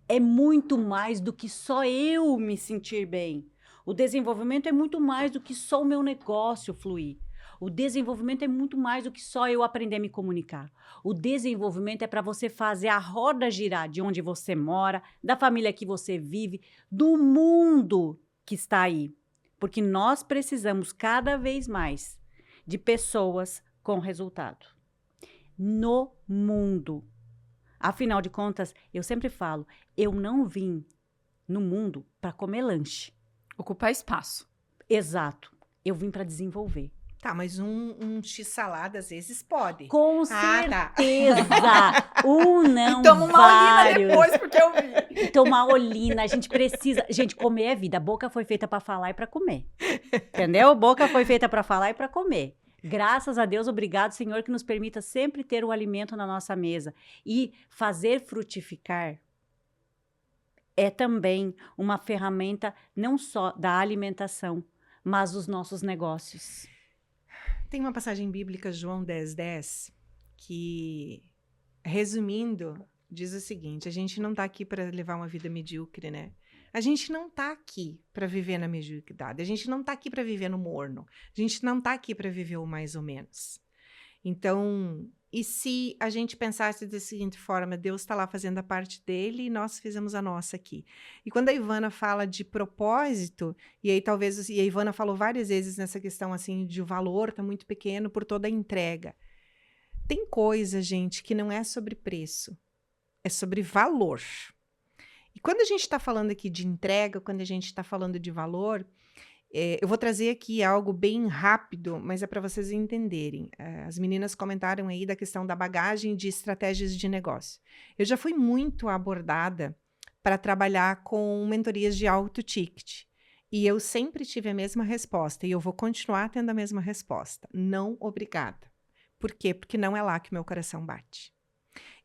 é muito mais do que só eu me sentir bem. O desenvolvimento é muito mais do que só o meu negócio fluir. O desenvolvimento é muito mais do que só eu aprender a me comunicar. O desenvolvimento é para você fazer a roda girar de onde você mora, da família que você vive, do mundo que está aí. Porque nós precisamos cada vez mais de pessoas com resultado. No mundo. Afinal de contas, eu sempre falo, eu não vim no mundo para comer lanche. Ocupar espaço. Exato. Eu vim para desenvolver. Tá, mas um x-salada às vezes pode. Com tá. certeza! Não, E toma uma vários. olina depois, porque eu vi. Tomar olina, a gente precisa... Gente, comer é vida. A boca foi feita para falar e para comer. Entendeu? A boca foi feita para falar e para comer. Graças a Deus, obrigado, Senhor, que nos permita sempre ter o alimento na nossa mesa. E fazer frutificar é também uma ferramenta não só da alimentação, mas dos nossos negócios. Tem uma passagem bíblica, João 10:10, que, resumindo, diz o seguinte: a gente não está aqui para levar uma vida medíocre, né? A gente não está aqui para viver na mediocridade, a gente não está aqui para viver no morno, a gente não está aqui para viver o mais ou menos. Então, e se a gente pensasse da seguinte forma: Deus está lá fazendo a parte dele e nós fizemos a nossa aqui. E quando a Ivana fala de propósito, e aí talvez, e a Ivana falou várias vezes nessa questão assim de o valor tá muito pequeno por toda a entrega. Tem coisa, gente, que não é sobre preço, é sobre valor. E quando a gente está falando aqui de entrega, quando a gente está falando de valor, eu vou trazer aqui algo bem rápido, mas é para vocês entenderem. As meninas comentaram aí da questão da bagagem de estratégias de negócio. Eu já fui muito abordada para trabalhar com mentorias de alto ticket. E eu sempre tive a mesma resposta, e eu vou continuar tendo a mesma resposta. Não, obrigada. Por quê? Porque não é lá que meu coração bate.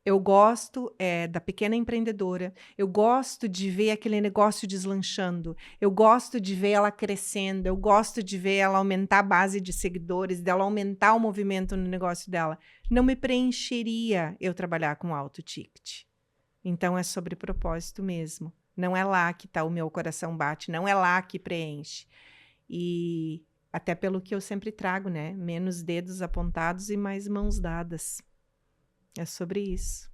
Eu gosto da pequena empreendedora, eu gosto de ver aquele negócio deslanchando, eu gosto de ver ela crescendo, eu gosto de ver ela aumentar a base de seguidores, dela aumentar o movimento no negócio dela. Não me preencheria eu trabalhar com alto ticket. Então é sobre propósito mesmo. Não é lá que tá o meu coração bate, não é lá que preenche. E até pelo que eu sempre trago, né? Menos dedos apontados e mais mãos dadas. É sobre isso.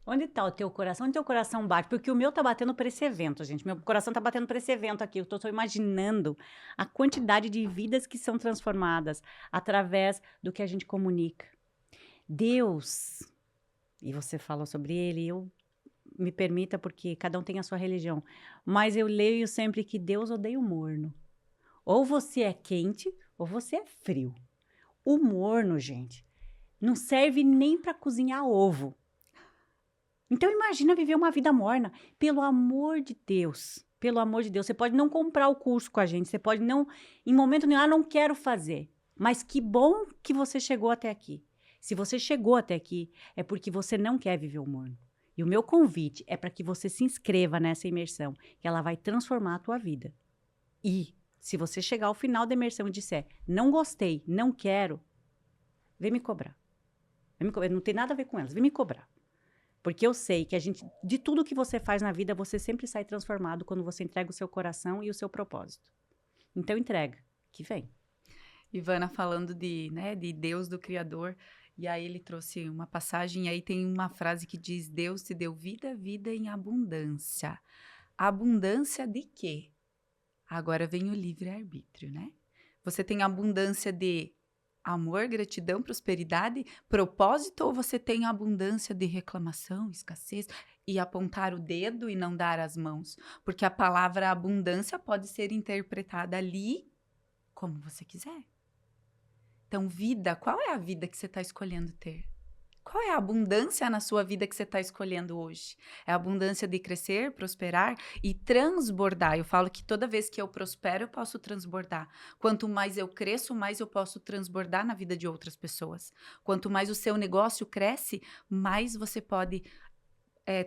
Onde está o teu coração? Onde teu coração bate? Porque o meu tá batendo para esse evento, gente. Meu coração tá batendo para esse evento aqui. Eu tô imaginando a quantidade de vidas que são transformadas através do que a gente comunica. Deus, e você falou sobre ele, me permita, porque cada um tem a sua religião, mas eu leio sempre que Deus odeia o morno. Ou você é quente, ou você é frio. O morno, gente, não serve nem para cozinhar ovo. Então imagina viver uma vida morna. Pelo amor de Deus, você pode não comprar o curso com a gente, você pode não, em momento nenhum, não quero fazer. Mas que bom que você chegou até aqui. Se você chegou até aqui, é porque você não quer viver o morno. E o meu convite é para que você se inscreva nessa imersão, que ela vai transformar a tua vida. E se você chegar ao final da imersão e disser, não gostei, não quero, vem me cobrar. Não tem nada a ver com elas, vem me cobrar. Porque eu sei que de tudo que você faz na vida, você sempre sai transformado quando você entrega o seu coração e o seu propósito. Então entrega, que vem. Ivana falando de Deus, do Criador, e aí ele trouxe uma passagem, e aí tem uma frase que diz: Deus te deu vida, vida em abundância. Abundância de quê? Agora vem o livre-arbítrio, né? Você tem abundância de amor, gratidão, prosperidade, propósito, ou você tem abundância de reclamação, escassez, e apontar o dedo e não dar as mãos? Porque a palavra abundância pode ser interpretada ali como você quiser. Então, vida, qual é a vida que você está escolhendo ter? Qual é a abundância na sua vida que você está escolhendo hoje? É a abundância de crescer, prosperar e transbordar. Eu falo que toda vez que eu prospero, eu posso transbordar. Quanto mais eu cresço, mais eu posso transbordar na vida de outras pessoas. Quanto mais o seu negócio cresce, mais você pode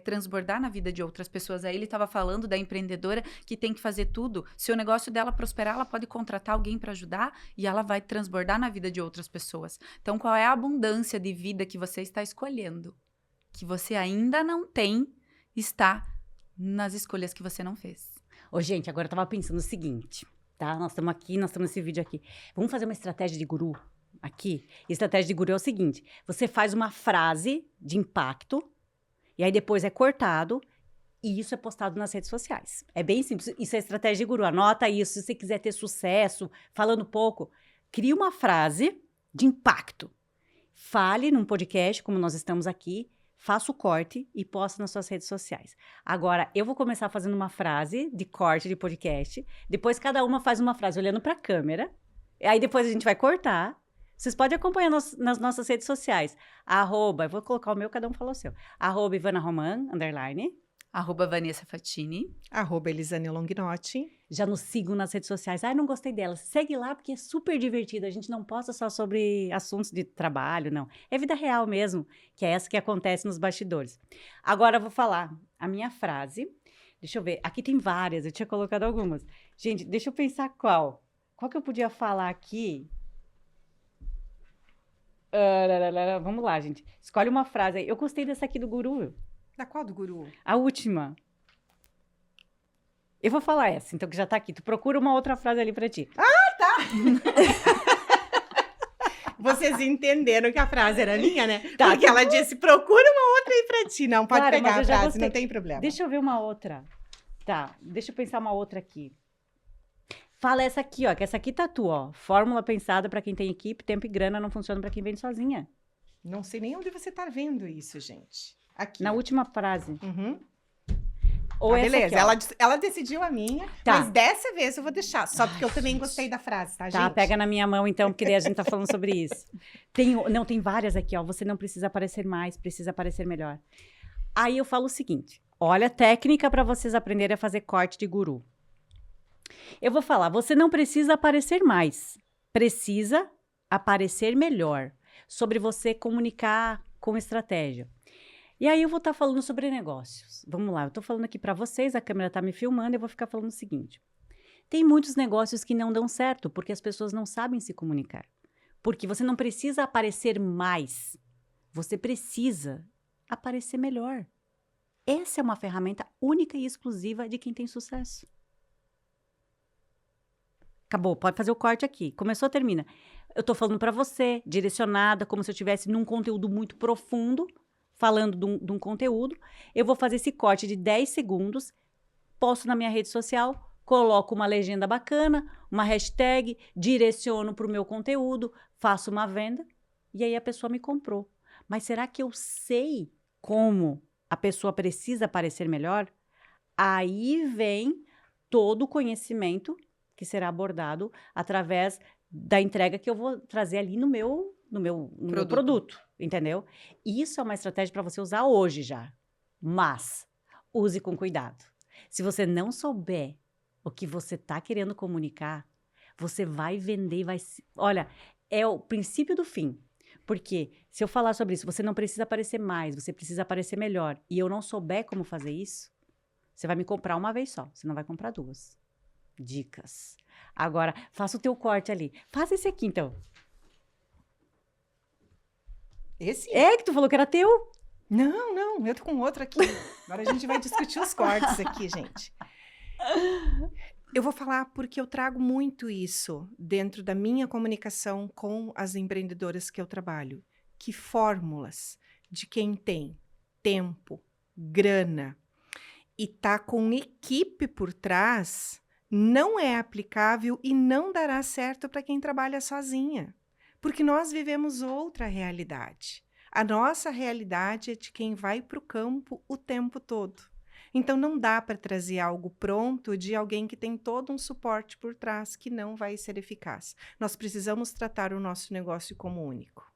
transbordar na vida de outras pessoas. Aí ele estava falando da empreendedora que tem que fazer tudo. Se o negócio dela prosperar, ela pode contratar alguém para ajudar e ela vai transbordar na vida de outras pessoas. Então, qual é a abundância de vida que você está escolhendo? Que você ainda não tem, está nas escolhas que você não fez. Ô, gente, agora eu estava pensando o seguinte, tá? Nós estamos nesse vídeo aqui. Vamos fazer uma estratégia de guru aqui? Estratégia de guru é o seguinte: você faz uma frase de impacto, e aí depois é cortado e isso é postado nas redes sociais. É bem simples. Isso é estratégia de guru. Anota isso. Se você quiser ter sucesso, falando pouco, crie uma frase de impacto. Fale num podcast, como nós estamos aqui. faça o corte e posta nas suas redes sociais. Agora, eu vou começar fazendo uma frase de corte de podcast. Depois, cada uma faz uma frase olhando para a câmera. Aí, depois, a gente vai cortar. Vocês podem acompanhar nas nossas redes sociais. Eu vou colocar o meu, cada um falou o seu. @IvanaRoman, _ @Vanessa Fatini. @Elisane Longinotti. Já nos sigam nas redes sociais. Não gostei dela. Segue lá, porque é super divertido. A gente não posta só sobre assuntos de trabalho, não. É vida real mesmo, que é essa que acontece nos bastidores. Agora eu vou falar a minha frase. Deixa eu ver. Aqui tem várias, eu tinha colocado algumas. Gente, deixa eu pensar qual. Qual que eu podia falar aqui? Vamos lá, gente. Escolhe uma frase aí. Eu gostei dessa aqui do Guru. Da qual do Guru? A última. Eu vou falar essa, então, que já tá aqui. Tu procura uma outra frase ali pra ti. Vocês entenderam que a frase era minha, né? Tá. Porque ela disse, procura uma outra aí pra ti. Não, pode Claro, pegar mas a eu já frase, gostei. não tem problema. Deixa eu ver uma outra. Tá, deixa eu pensar uma outra aqui. Fala essa aqui, ó, que essa aqui tá tu, ó. Fórmula pensada pra quem tem equipe, tempo e grana não funciona pra quem vende sozinha. Não sei nem onde você tá vendo isso, gente. Aqui. Na última frase. Uhum. Ou essa beleza, aqui, ó. ela decidiu a minha, Tá. mas dessa vez eu vou deixar, só porque eu também gostei da frase, tá, Tá, gente? pega na minha mão então, porque daí a gente tá falando sobre isso. Tem várias aqui, ó. Você não precisa aparecer mais, precisa aparecer melhor. Aí eu falo o seguinte: olha a técnica para vocês aprenderem a fazer corte de guru. Eu vou falar, você não precisa aparecer mais, precisa aparecer melhor. Sobre você comunicar com estratégia. E aí eu vou estar falando sobre negócios. Vamos lá, eu tô falando aqui para vocês, a câmera tá me filmando, eu vou ficar falando o seguinte. Tem muitos negócios que não dão certo, porque as pessoas não sabem se comunicar. Porque você não precisa aparecer mais, você precisa aparecer melhor. Essa é uma ferramenta única e exclusiva de quem tem sucesso. Acabou, pode fazer o corte aqui. Começou, termina. Eu tô falando para você, direcionada, como se eu estivesse num conteúdo muito profundo, falando de um conteúdo. Eu vou fazer esse corte de 10 segundos, posto na minha rede social, coloco uma legenda bacana, uma hashtag, direciono para o meu conteúdo, faço uma venda e aí a pessoa me comprou. Mas será que eu sei como a pessoa precisa parecer melhor? Aí vem todo o conhecimento que será abordado através da entrega que eu vou trazer ali no meu produto, entendeu? Isso é uma estratégia para você usar hoje já, mas use com cuidado. Se você não souber o que você está querendo comunicar, você vai vender, olha, é o princípio do fim. Porque se eu falar sobre isso, você não precisa aparecer mais, você precisa aparecer melhor, e eu não souber como fazer isso, você vai me comprar uma vez só, você não vai comprar duas. Dicas. Agora, faça o teu corte ali. Faz esse aqui, então. Esse? É que tu falou que era teu. Não, eu tô com outro aqui. Agora a gente vai discutir os cortes aqui, gente. Eu vou falar porque eu trago muito isso dentro da minha comunicação com as empreendedoras que eu trabalho. Que fórmulas de quem tem tempo, grana e tá com equipe por trás não é aplicável e não dará certo para quem trabalha sozinha. Porque nós vivemos outra realidade. A nossa realidade é de quem vai para o campo o tempo todo. Então, não dá para trazer algo pronto de alguém que tem todo um suporte por trás que não vai ser eficaz. Nós precisamos tratar o nosso negócio como único.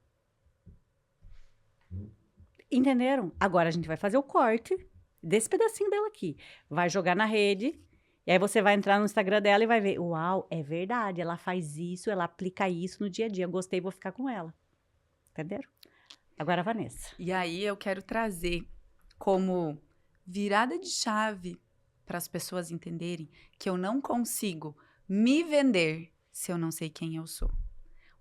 Entenderam? Agora a gente vai fazer o corte desse pedacinho dela aqui. Vai jogar na rede. E aí você vai entrar no Instagram dela e vai ver, uau, é verdade, ela faz isso, ela aplica isso no dia a dia. Gostei, vou ficar com ela. Entenderam? Agora a Vanessa. E aí eu quero trazer como virada de chave para as pessoas entenderem que eu não consigo me vender se eu não sei quem eu sou.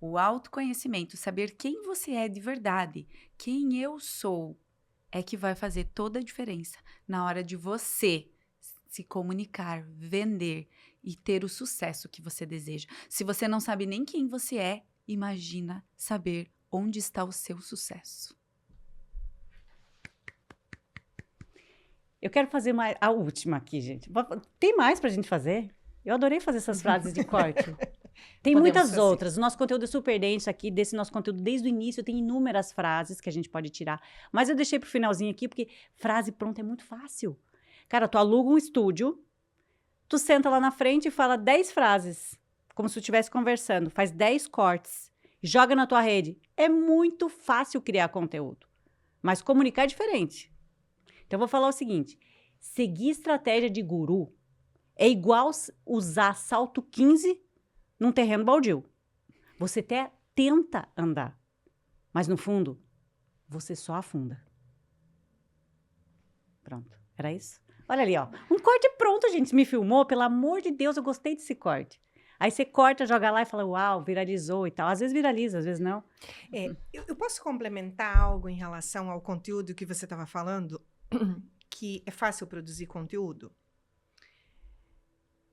O autoconhecimento, saber quem você é de verdade, quem eu sou, é que vai fazer toda a diferença na hora de você se comunicar, vender e ter o sucesso que você deseja. Se você não sabe nem quem você é, imagina saber onde está o seu sucesso. Eu quero fazer a última aqui, gente. Tem mais pra gente fazer? Eu adorei fazer essas frases de corte. Tem Podemos muitas fazer. outras. O nosso conteúdo é super denso aqui. Desse nosso conteúdo, desde o início, tem inúmeras frases que a gente pode tirar. Mas eu deixei pro finalzinho aqui, porque frase pronta é muito fácil. Cara, tu aluga um estúdio, tu senta lá na frente e fala 10 frases, como se tu estivesse conversando. Faz 10 cortes, joga na tua rede. É muito fácil criar conteúdo. Mas comunicar é diferente. Então, eu vou falar o seguinte. Seguir estratégia de guru é igual usar salto 15 num terreno baldio. Você até tenta andar, mas no fundo, você só afunda. Pronto, era isso? Olha ali, ó. Um corte pronto, gente. Você me filmou, pelo amor de Deus, eu gostei desse corte. Aí você corta, joga lá e fala, uau, viralizou e tal. Às vezes viraliza, às vezes não. Eu posso complementar algo em relação ao conteúdo que você estava falando? Que é fácil produzir conteúdo?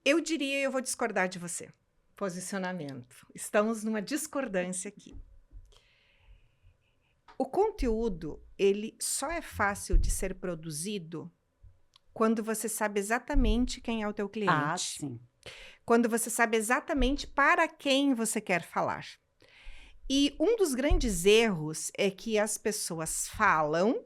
Eu diria, eu vou discordar de você. Posicionamento. Estamos numa discordância aqui. O conteúdo, ele só é fácil de ser produzido quando você sabe exatamente quem é o teu cliente. Ah, sim. Quando você sabe exatamente para quem você quer falar. E um dos grandes erros é que as pessoas falam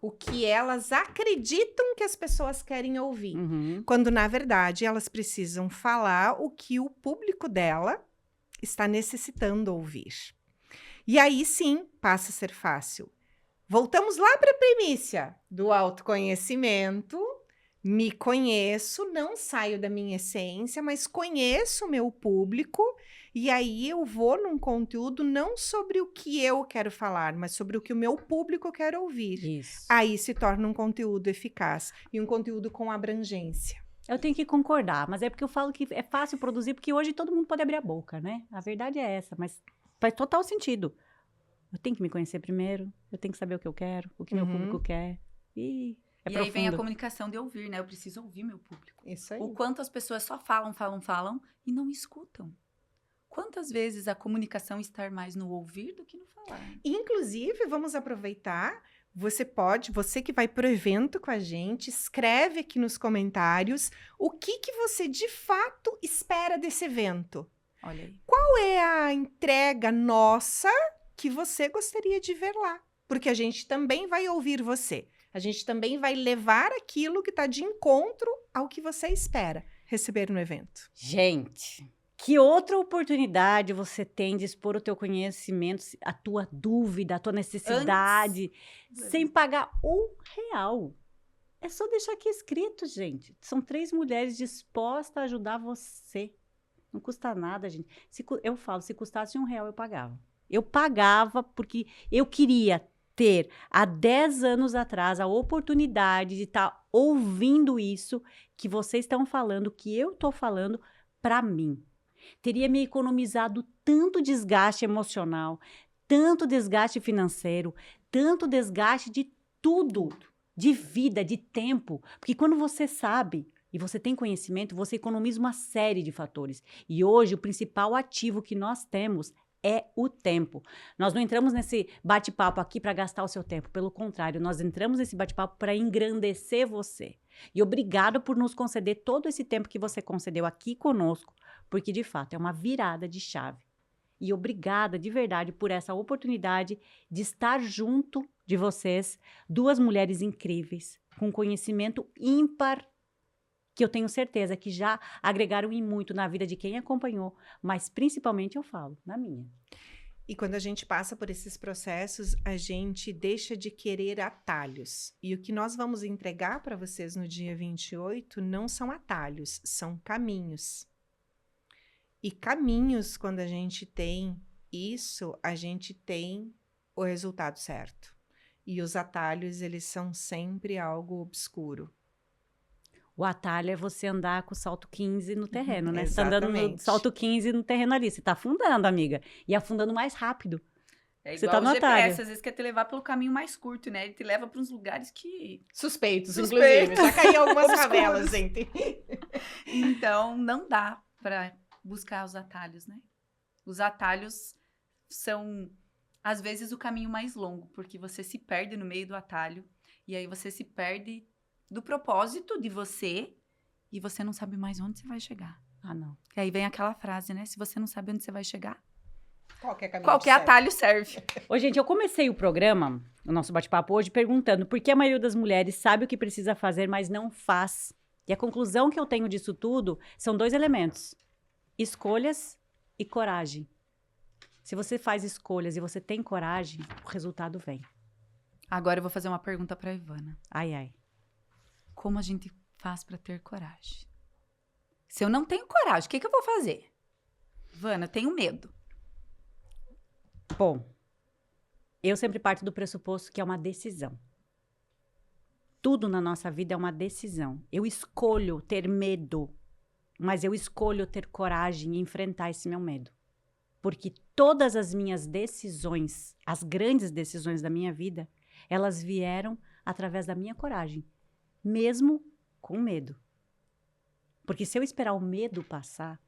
o que elas acreditam que as pessoas querem ouvir. Uhum. Quando, na verdade, elas precisam falar o que o público dela está necessitando ouvir. E aí, sim, passa a ser fácil. Voltamos lá para a primícia do autoconhecimento. Me conheço, não saio da minha essência, mas conheço o meu público. E aí eu vou num conteúdo não sobre o que eu quero falar, mas sobre o que o meu público quer ouvir. Isso. Aí se torna um conteúdo eficaz e um conteúdo com abrangência. Eu tenho que concordar, mas é porque eu falo que é fácil produzir, porque hoje todo mundo pode abrir a boca, né? A verdade é essa, mas faz total sentido. Eu tenho que me conhecer primeiro, eu tenho que saber o que eu quero, o que meu público quer. E é aí vem a profundo. comunicação de ouvir, né? Eu preciso ouvir meu público. Isso aí. O quanto as pessoas só falam e não escutam. Quantas vezes a comunicação está mais no ouvir do que no falar? Inclusive, vamos aproveitar. Você que vai pro evento com a gente, escreve aqui nos comentários o que você de fato espera desse evento. Olha aí. Qual é a entrega nossa que você gostaria de ver lá? Porque a gente também vai ouvir você. A gente também vai levar aquilo que está de encontro ao que você espera receber no evento. Gente, que outra oportunidade você tem de expor o teu conhecimento, a tua dúvida, a tua necessidade, sem pagar R$1? É só deixar aqui escrito, gente. São 3 mulheres dispostas a ajudar você. Não custa nada, gente. Eu falo, se custasse R$1, eu pagava. Eu pagava porque eu queria ter, há 10 anos atrás, a oportunidade de estar ouvindo isso que vocês estão falando, que eu estou falando para mim. Teria me economizado tanto desgaste emocional, tanto desgaste financeiro, tanto desgaste de tudo, de vida, de tempo. Porque quando você sabe e você tem conhecimento, você economiza uma série de fatores. E hoje, o principal ativo que nós temos é o tempo. Nós não entramos nesse bate-papo aqui para gastar o seu tempo. Pelo contrário, nós entramos nesse bate-papo para engrandecer você. E obrigado por nos conceder todo esse tempo que você concedeu aqui conosco, porque, de fato, é uma virada de chave. E obrigada, de verdade, por essa oportunidade de estar junto de vocês, 2 mulheres incríveis, com conhecimento ímpar, que eu tenho certeza que já agregaram em muito na vida de quem acompanhou, mas principalmente eu falo, na minha. E quando a gente passa por esses processos, a gente deixa de querer atalhos. E o que nós vamos entregar para vocês no dia 28 não são atalhos, são caminhos. E caminhos, quando a gente tem isso, a gente tem o resultado certo. E os atalhos, eles são sempre algo obscuro. O atalho é você andar com o salto 15 no terreno, né? Você tá andando no Exatamente. salto 15 no terreno ali. Você tá afundando, amiga. E afundando mais rápido. É Você igual tá no o GPS, atalho. às vezes quer te levar pelo caminho mais curto, né? Ele te leva para uns lugares que... Suspeitos, Suspeitos. inclusive. Já caiu algumas Obscuros. favelas, gente. Então, não dá para buscar os atalhos, né? Os atalhos são, às vezes, o caminho mais longo, porque você se perde no meio do atalho, e aí você se perde do propósito de você e você não sabe mais onde você vai chegar. Ah, não. E aí vem aquela frase, né? Se você não sabe onde você vai chegar, Qualquer qualquer atalho serve. Ô, gente, eu comecei o programa, o nosso bate-papo hoje, perguntando por que a maioria das mulheres sabe o que precisa fazer, mas não faz. E a conclusão que eu tenho disso tudo são 2 elementos: escolhas e coragem. Se você faz escolhas e você tem coragem, o resultado vem. Agora eu vou fazer uma pergunta pra Ivana. Ai, ai. Como a gente faz pra ter coragem? Se eu não tenho coragem, o que eu vou fazer? Ivana, eu tenho medo. Bom, eu sempre parto do pressuposto que é uma decisão. Tudo na nossa vida é uma decisão. Eu escolho ter medo, mas eu escolho ter coragem e enfrentar esse meu medo. Porque todas as minhas decisões, as grandes decisões da minha vida, elas vieram através da minha coragem, mesmo com medo. Porque se eu esperar o medo passar,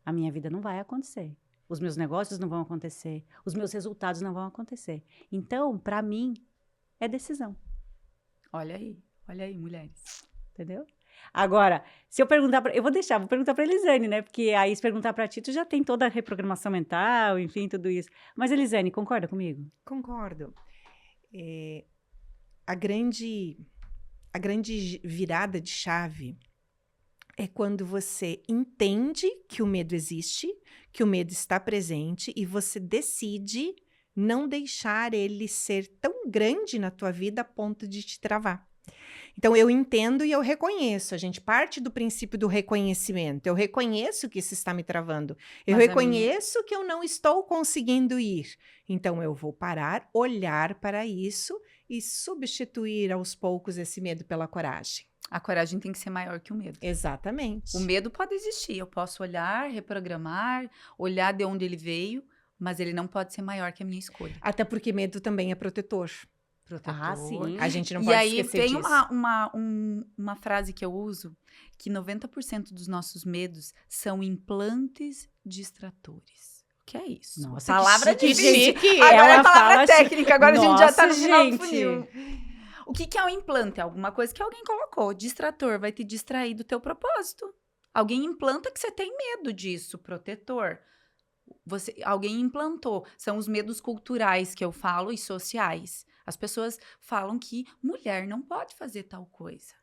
a minha vida não vai acontecer. Os meus negócios não vão acontecer, os meus resultados não vão acontecer. Então, para mim, é decisão. Olha aí, mulheres. Entendeu? Agora, se eu perguntar vou perguntar pra Elisane, né? Porque aí se perguntar pra ti, tu já tem toda a reprogramação mental, enfim, tudo isso. Mas Elisane, concorda comigo? Concordo. A grande virada de chave é quando você entende que o medo existe, que o medo está presente e você decide não deixar ele ser tão grande na tua vida a ponto de te travar. Então, eu entendo e eu reconheço. A gente parte do princípio do reconhecimento. Eu reconheço que isso está me travando. Eu reconheço que eu não estou conseguindo ir. Então, eu vou parar, olhar para isso e substituir aos poucos esse medo pela coragem. A coragem tem que ser maior que o medo. Exatamente. O medo pode existir. Eu posso olhar, reprogramar, olhar de onde ele veio, mas ele não pode ser maior que a minha escolha. Até porque medo também é protetor. Ah, sim. A gente não E pode aí esquecer tem disso. uma frase que eu uso, que 90% dos nossos medos são implantes distratores. O que é isso? Nossa, palavra que difícil. chique. Agora Ela é palavra fala assim, técnica, agora a gente já tá no nossa, final do gente. funil. O que é um implante? É alguma coisa que alguém colocou. Distrator vai te distrair do teu propósito. Alguém implanta que você tem medo disso, protetor. Alguém implantou. São os medos culturais que eu falo e sociais. As pessoas falam que mulher não pode fazer tal coisa.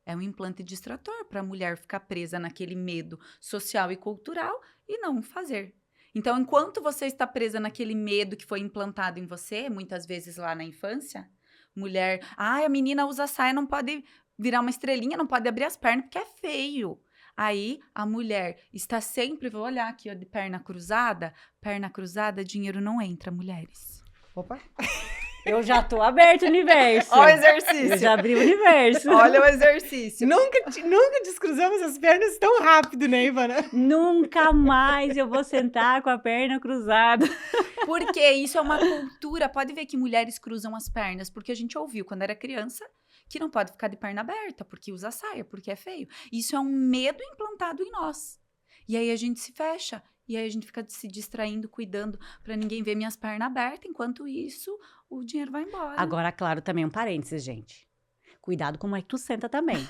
É um implante distrator para a mulher ficar presa naquele medo social e cultural e não fazer. Então, enquanto você está presa naquele medo que foi implantado em você, muitas vezes lá na infância, mulher, a menina usa saia, não pode virar uma estrelinha, não pode abrir as pernas porque é feio. Aí, a mulher está sempre, vou olhar aqui, ó, de perna cruzada, dinheiro não entra, mulheres. Opa! Eu já tô aberto o universo. Olha o exercício. Eu já abri o universo. Olha o exercício. Nunca descruzamos as pernas tão rápido, né, Ivana? Nunca mais eu vou sentar com a perna cruzada. Porque isso é uma cultura. Pode ver que mulheres cruzam as pernas, porque a gente ouviu quando era criança que não pode ficar de perna aberta, porque usa saia, porque é feio. Isso é um medo implantado em nós. E aí a gente se fecha. E aí a gente fica se distraindo, cuidando para ninguém ver minhas pernas abertas. Enquanto isso, o dinheiro vai embora. Agora, claro, também um parênteses, gente. Cuidado como é que tu senta também,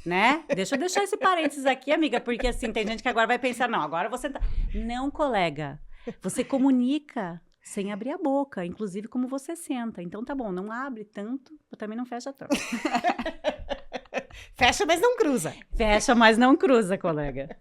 né? Deixa eu deixar esse parênteses aqui, amiga, porque assim, tem gente que agora vai pensar, não, agora eu vou sentar. Não, colega. Você comunica sem abrir a boca, inclusive como você senta. Então, tá bom, não abre tanto, mas também não fecha tanto. Fecha, mas não cruza. Fecha, mas não cruza, colega.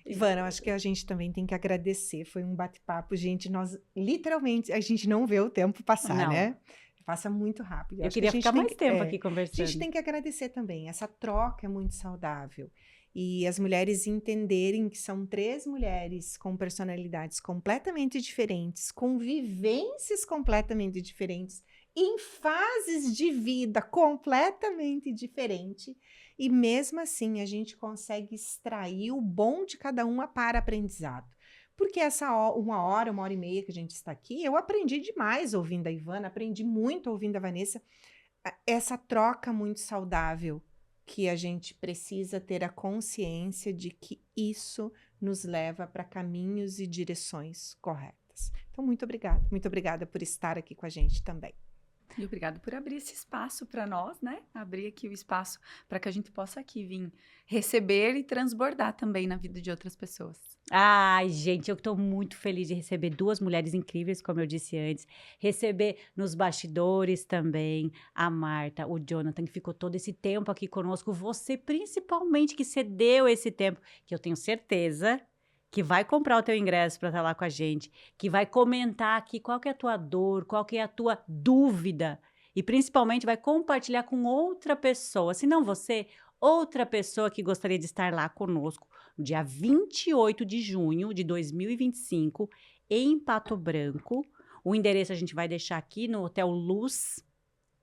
Ivana, eu acho que a gente também tem que agradecer. Foi um bate-papo, gente. Nós, literalmente, a gente não vê o tempo passar, Não. né? Passa muito rápido. Eu Acho queria que a gente ficar tem mais que- tempo é, aqui A conversando. gente tem que agradecer também. Essa troca é muito saudável. E as mulheres entenderem que são 3 mulheres com personalidades completamente diferentes, com vivências completamente diferentes, em fases de vida completamente diferentes. E mesmo assim, a gente consegue extrair o bom de cada uma para aprendizado. Porque essa 1 hora e meia que a gente está aqui, eu aprendi demais ouvindo a Ivana, aprendi muito ouvindo a Vanessa. Essa troca muito saudável que a gente precisa ter a consciência de que isso nos leva para caminhos e direções corretas. Então, muito obrigada. Muito obrigada por estar aqui com a gente também. E obrigado por abrir esse espaço para nós, né? Abrir aqui o espaço para que a gente possa aqui vir receber e transbordar também na vida de outras pessoas. Ai, gente, eu estou muito feliz de receber duas mulheres incríveis, como eu disse antes. Receber nos bastidores também a Marta, o Jonathan, que ficou todo esse tempo aqui conosco. Você, principalmente, que cedeu esse tempo, que eu tenho certeza que vai comprar o teu ingresso para estar lá com a gente, que vai comentar aqui qual que é a tua dor, qual que é a tua dúvida, e principalmente vai compartilhar com outra pessoa, se não você, outra pessoa que gostaria de estar lá conosco, no dia 28 de junho de 2025, em Pato Branco. O endereço a gente vai deixar aqui no Hotel Luz,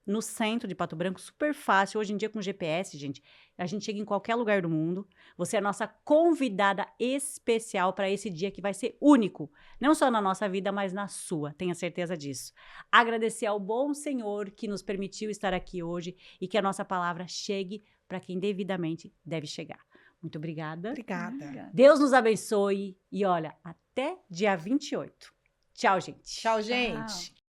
no centro de Pato Branco, super fácil. Hoje em dia com GPS, gente, a gente chega em qualquer lugar do mundo. Você é a nossa convidada especial para esse dia que vai ser único, não só na nossa vida, mas na sua, tenha certeza disso. Agradecer ao bom Senhor que nos permitiu estar aqui hoje e que a nossa palavra chegue para quem devidamente deve chegar. Muito obrigada. Obrigada. Deus nos abençoe e olha, até dia 28. Tchau, gente. Tchau, gente.